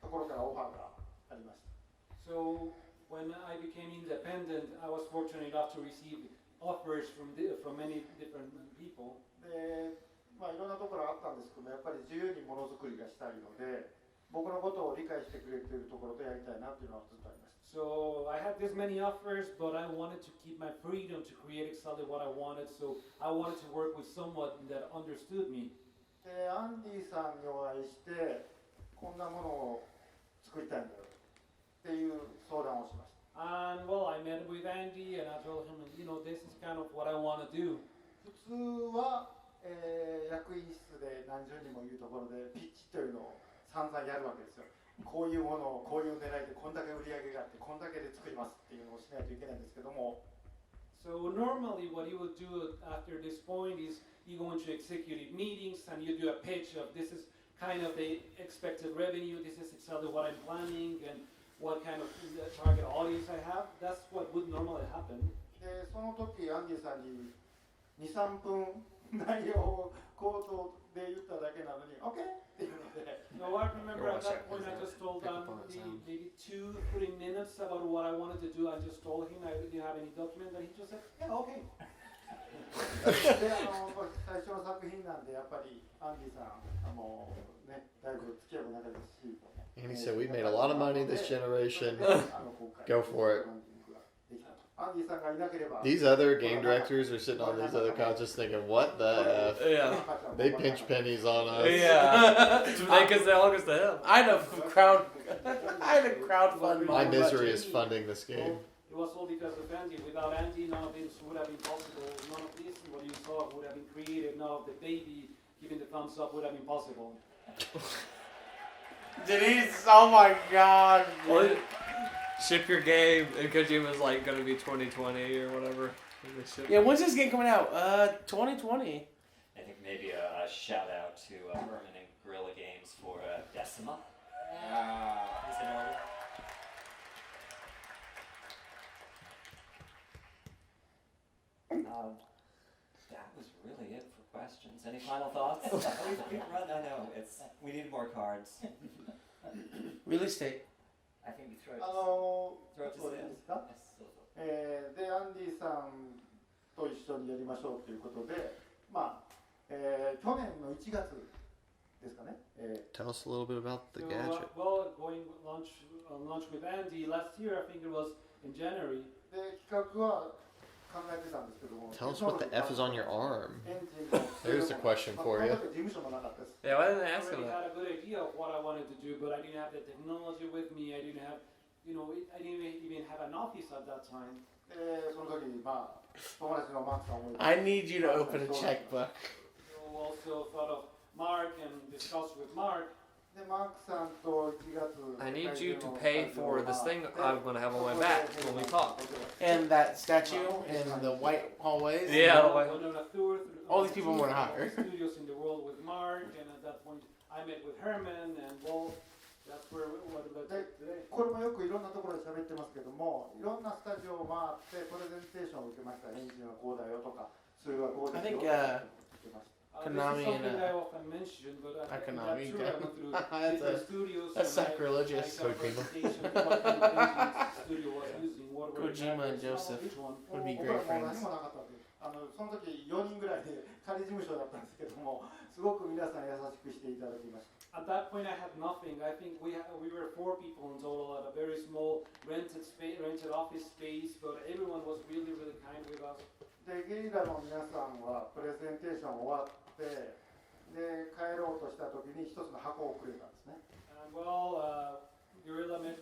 ところからオファーがありました。 So when I became independent, I was fortunate enough to receive offers from many different people. で、いろんなところあったんですけども、やっぱり自由にものづくりがしたいので、僕のことを理解してくれているところとやりたいなっていうのはずっとありました。 So I had this many offers, but I wanted to keep my freedom to create exactly what I wanted. So I wanted to work with someone that understood me. で、アンディさんにお会いして、こんなものを作りたいんだよっていう相談をしました。 And well, I met with Andy and I told him, this is kind of what I want to do. 普通は、役員室で何十人もいるところでピッチというのを散々やるわけですよ。こういうものをこういう狙いでこんだけ売り上げがあってこんだけで作りますっていうのをしないといけないんですけども。 So normally what you would do after this point is you go into executive meetings and you do a pitch of this is kind of the expected revenue, this is exactly what I'm planning and what kind of target audience I have. That's what would normally happen. で、その時アンディさんに2、3分内容を口頭で言っただけなのに OK っていうので。 No, I remember at that point I just told Andy maybe 2-3 minutes about what I wanted to do. I just told him I didn't have any document and he just said, yeah, okay. で、最初の作品なんでやっぱりアンディさんね、だいぶ付き合う仲ですし。 And he said, we made a lot of money this generation. Go for it. These other game directors are sitting on these other couches thinking, what the F? Yeah. They pinch pennies on us. Yeah. To make us all goes to him. I had a crowdfund. My misery is funding this game. It was all because of Andy. Without Andy, none of this would have been possible. None of this, what you saw, would have been created. None of the baby giving the thumbs up would have been possible. Denise, oh my god. Well, ship your game, and Kojima's like gonna be 2020 or whatever. Yeah, when's this game coming out? 2020. I think maybe a shout out to Permanent Guerrilla Games for Decima. Is in order. That was really it for questions. Any final thoughts? We've run. I know we need more cards. Release date. I think we throw it. そうですか。で、アンディさんと一緒にやりましょうということで、去年の1月ですかね。Tell us a little bit about the So, gadget. well, going lunch with Andy last year, I think it was in January. で、企画は考えてたんですけども。 Tell us what the F is on your arm. There's a question for you. 事務所もなかったです。 Yeah, why didn't I I ask him already that? had a good idea of what I wanted to do, but I didn't have the technology with me. I didn't have, I didn't even have an office at that time. その時にまあ友達のマークさんを I need you to open a checkbook. So also thought of Mark and discussed with Mark. でマークさんと1月 I need you to pay for this thing I'm going to have on my back when we talk. And that statue in the white hallways. Yeah. Went on a tour through All these people want to all the hire. studios in the world with Mark, and at that point I met with Herman and Wolf. That's where what about で today. これもよくいろんなところで喋ってますけどもいろんなスタジオを回ってプレゼンテーションを受けましたエンジンはこうだよとかそれはこうです I よ think 受けました Konami this is something and I often mention, but not in Konami, that tour I went through that's different studios. that's and I sacrilegious. got a presentation of what kind of engines the studio was using, what were the Kojima and drivers, Joseph which one. would be 僕 great らもう何 friends. もなかったんでその時4人ぐらいで仮事務所だったんですけどもすごく皆さん優しくしていただきました At that point, I had nothing. I think we were 4 people in total at a very small rented office space, but everyone was really, really kind with us. でゲリラの皆さんはプレゼンテーション終わってで帰ろうとした時に一つの箱をくれたんですね And Guerrilla made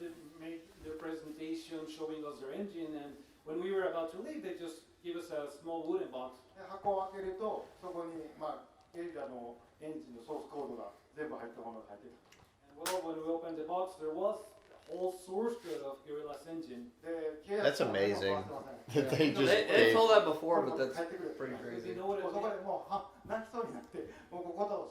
their presentation showing us their engine, and when we were about to leave, they just gave us a small wooden box. で箱を開けるとそこにゲリラのエンジンのソースコードが全部入ったものが入ってた And when we opened the box, there was a whole source code of Guerrilla's engine. That's amazing. That they just They gave. told that before, but that's pretty で crazy. そこでもう泣きそうになってもうここと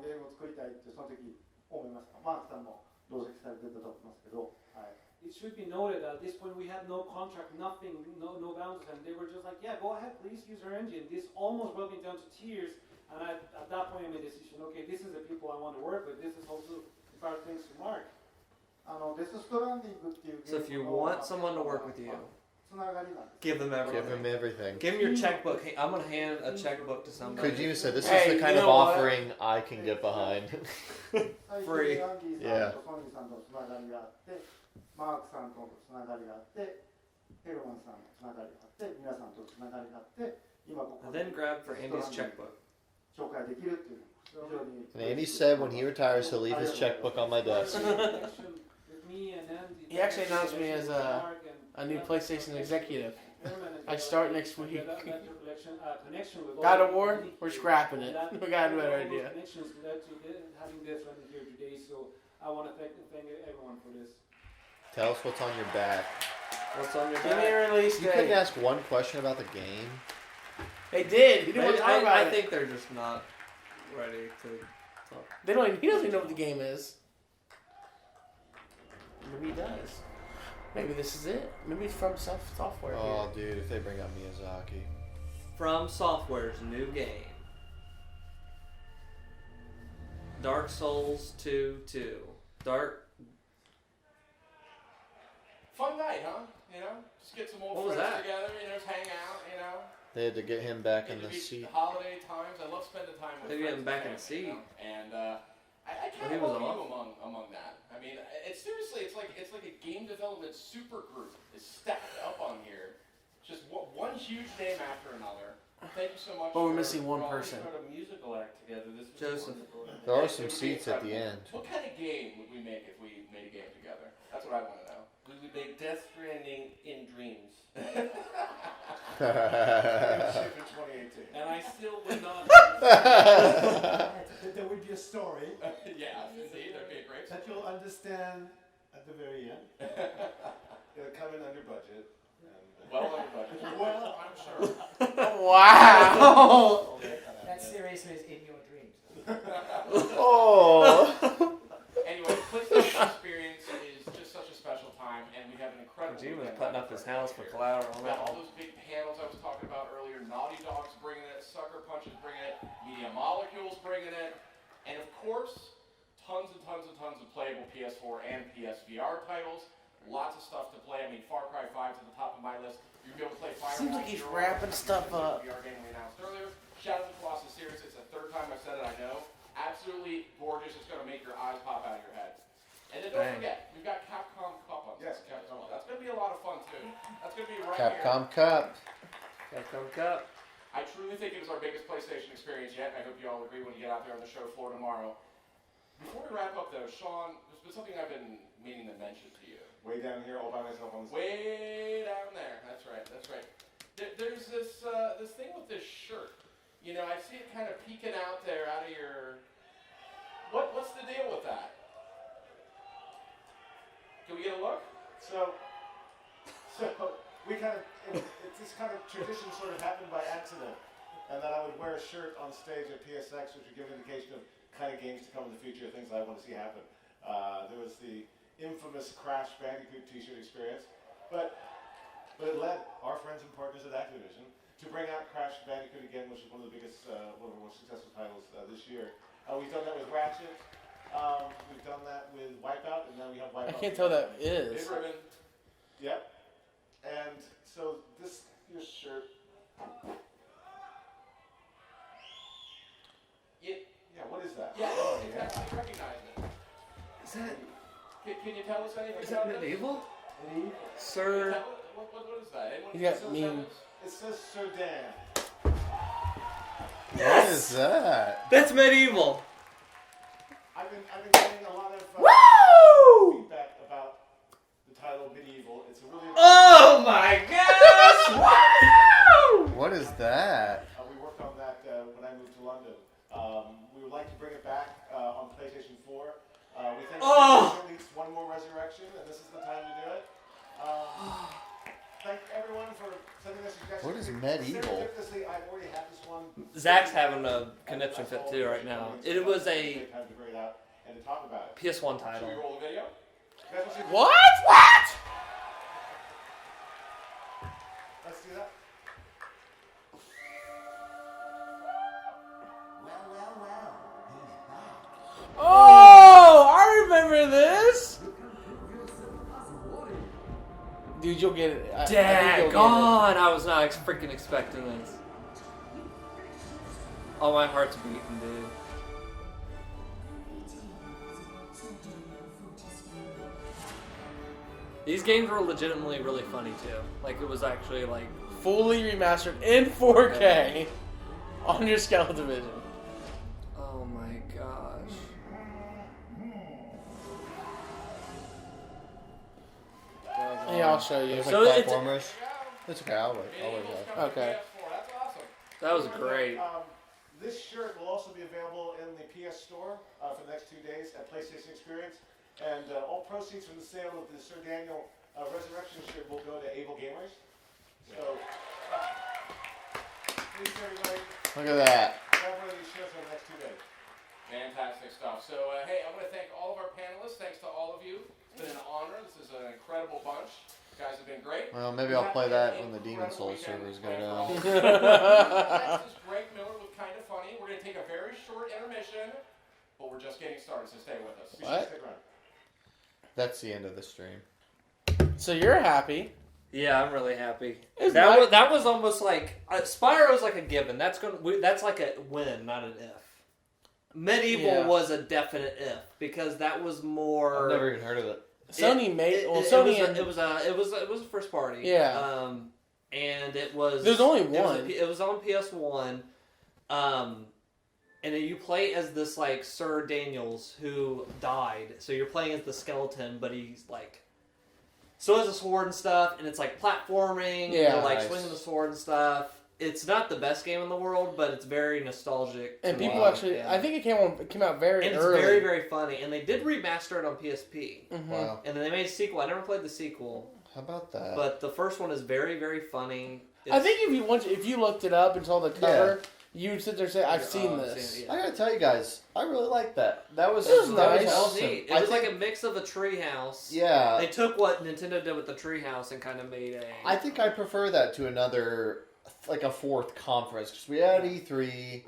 ゲームを作りたいってその時思いましたマークさんも同席されてたと思いますけど、はい It should be noted that at this point we had no contract, nothing, no boundaries, and they were just like, yeah, go ahead, please use our engine. This almost brought me down to tears, and at that point I made a decision, okay, this is the people I want to work with, this is also about thanks to Mark. デスストランディングっていう So if you want someone to work with you, つながりなんです give them Give everything. him everything. Give him your checkbook. Hey, I'm going to hand a checkbook to somebody. Kojima said, "This Hey, is the kind you of know what? offering I can get behind." 最初 Free. にアンディさんとソニーさんとのつながりがあってマークさんとのつながりがあってヘロマンさんのつながりがあって皆さんとのつながりがあって今ここ And then grab for Andy's checkbook. 紹介できるっていうのも非常に And Andy said when he retires, he'll leave his checkbook on my desk. He actually announced me as a new PlayStation executive. I start next week. God of War, we're scrapping it. We got a better idea. Connections led to having this right here today, so I want to thank everyone for this. Tell us what's on your back. What's on your Give me a release You couldn't date. ask one question about the game. They did. He didn't want to talk I about it. think they're just not ready to talk. They don't. He doesn't even know what the game is. Maybe he does. Maybe this is it. Maybe it's from software. Oh, dude, if they bring up Miyazaki. From Software's new game, Dark Souls 2. Fun night, huh? You know, just get some old What was friends that? together, just hang out, They had to get him back in It'd the be seat. holiday times. I love spending time with They friends get him back in and the family, seat. you know? And I Well, kind he of was love you off. among that. I mean, it's seriously, it's like a game development super group is stacked up on here. Just one huge name after another. Thank you so much. But we're for- missing one for all person. this Put a musical act together. This was Joseph. wonderful. There are It some would be seats at the incredible. end. What kind of game would we make if we made a game together? That's what I want to know. We would make Death Stranding in dreams. in 2018. And I still would not. There would be a story Yeah, indeed, that'd be a great. that you'll understand at the very end. It'll come in under budget. And, Well under budget. Well, I'm sure. Wow. That seriously is in your dreams. Oh. Anyway, PlayStation Experience is just such a special time, and we have an incredible. Kojima's weekend putting ahead up his for house for here. collateral. We got all those big panels I was talking about earlier. Naughty Dog's bringing it. Sucker Punch is bringing it. Media Molecule's bringing it. And of course, tons and tons and tons of playable PS4 and PSVR titles. Lots of stuff to play. I mean, Far Cry 5 to the top of my list. You'll be able to play Firewall. Seems like he's Zero, wrapping stuff up. VR game we announced earlier. Shadow of the Colossus series. It's the third time I've said it. I know. Absolutely gorgeous. It's going to make your eyes pop out of your head. And then don't Dang. forget, we've got Capcom Cup on Yes, Saturday as Capcom. well. That's going to be a lot of fun too. That's going to be right Capcom here. Cup. Capcom Cup. I truly think it is our biggest PlayStation experience yet, and I hope you all agree when you get out there on the show floor tomorrow. Before we wrap up, though, Sean, there's been something I've been meaning to mention to you. Way down here, all by myself on the Way down there. That's right. That's right. There's this thing with this shirt. You know, I see it kind of peeking out there, out of your. What's the deal with that? Can we get a look? So we kind of, this kind of tradition sort of happened by accident. And that I would wear a shirt on stage at PSX, which would give an indication of kind of games to come in the future, things I want to see happen. There was the infamous Crash Bandicoot t-shirt experience, but it led our friends and partners at Activision to bring out Crash Bandicoot again, which is one of the biggest, one of the most successful titles this year. We've done that with Ratchet, we've done that with Wipeout, and now we have Wipeout. I can't tell that is. Big ribbon. Yep. And so this here's shirt. Yeah, what is that? Yeah, exactly. I recognize it. Is that? Can you tell us anything Is about that this? medieval? Medieval. Sir. What is that? Anyone You can got tell us mean. It says Sir Dan. What is that? That's medieval. I've been getting a lot of feedback about the title Medieval. It's a really Oh my gosh! Woo! What is that? we worked on that when I moved to London. We would like to bring it back on PlayStation 4. We think there's at least one more resurrection, and this is the time to do it. Thank everyone for sending us suggestions. What is medieval? Serendipitously, I've already had this one. Zach's having a conniption fit too right now. It was a Time to bring it out and to talk about it. PS1 Should title. we roll the video? You guys wanna see- What? What? Let's do that. Oh, I remember this. Dude, you'll get it. I think you'll get it. Daggone! I was not freaking expecting this. Oh, my heart's beating, dude. These games were legitimately really funny too. Like it was actually like Fully remastered in 4K on your Skeleton. oh my gosh. Yeah, I'll show you. It's So like it's- platformers. It's okay. I'll wait. Okay. That's awesome. That was great. This shirt will also be available in the PS Store for the next 2 days at PlayStation Experience. And all proceeds from the sale of the Sir Daniel Resurrection shirt will go to Able Gamers. So, please, everybody, Look at that. grab one of these shirts over the next 2 days. Fantastic stuff. So, hey, I want to thank all of our panelists. Thanks to all of you. It's been an honor. This is an incredible bunch. You guys have been great. Well, maybe I'll play that when the Demon Souls servers go down. Next is Greg Miller with Kind of Funny. We're going to take a very short intermission, but we're just getting started, so stay with us. What? Stick around. That's the end of the stream. So you're happy. Yeah, I'm really happy. It's That nice. was, that was almost like Spyro's like a given. That's like a win, not an if. Medieval Yeah. was a definite if because that was more. I've never even heard of it. Sony made Sony. It was a first party. Yeah. And it was. There's only it was one. it was on PS1. And then you play as this like Sir Daniels who died. So you're playing as the skeleton, but he's like. So has a sword and stuff, and it's like platforming. Yeah. You're like Nice. swinging the sword and stuff. It's not the best game in the world, but it's very nostalgic. And to people me. actually, Yeah. I think it came out very And it's early. very, very funny. And they did remaster it on PSP. Mhm. Wow. And then they made a sequel. I never played the sequel. How about that? But the first one is very, very funny. I think if you looked it up and saw the cover, you'd sit there and say, "I've seen I've this." seen it, I gotta tell you guys, I really like that. That was It was that nice. was That was awesome. neat. It I was like think- a mix of a treehouse. Yeah. They took what Nintendo did with the treehouse and kind of made a. I think I prefer that to another, like a fourth conference, because we had E3,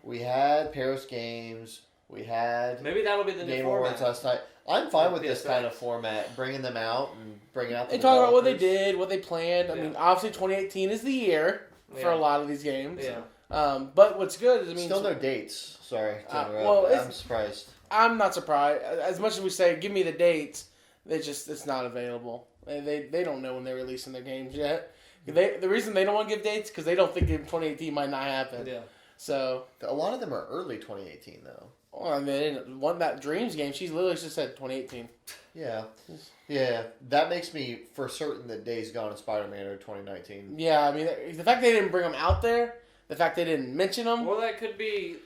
we had Paris Games, we had Maybe that'll be the new Game format. Awards last night. I'm fine with this PSX. kind of format, bringing them out and bringing out the They talk about what they developers. did, what they planned. I Yeah. mean, obviously 2018 is the year for Yeah. a lot of these games. Yeah. But what's good is, I mean, Still no dates. Sorry to interrupt. well, it's- I'm surprised. I'm not surprised. As much as we say, give me the dates, it's not available. They don't know when they're releasing their games yet. The reason they don't want to give dates because they don't think in 2018 might not happen. Yeah. So a lot of them are early 2018 though. Well, I mean, one that Dreams game, she's literally just said 2018. Yeah, yeah. That makes me for certain that Days Gone and Spider-Man are 2019. Yeah, I mean, the fact they didn't bring them out there, the fact they didn't mention them. Well, that could be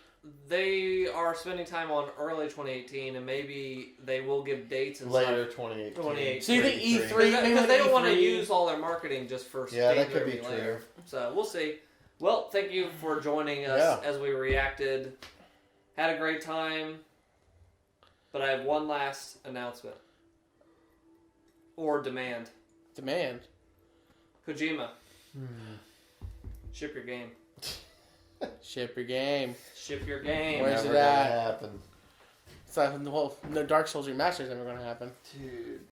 they are spending time on early 2018, and maybe they will give dates and Later stuff. 2018. So you think E3? Because they don't want to use all their marketing just for that could be later. true. So we'll see. Well, thank you for joining us as we reacted. Had a great time. But I have one last announcement. Or demand. Demand? Kojima. Ship your game. Ship your game. Ship your game. Where's Never it at? gonna happen. It's like, well, no Dark Souls Remastered is never going to happen. Dude.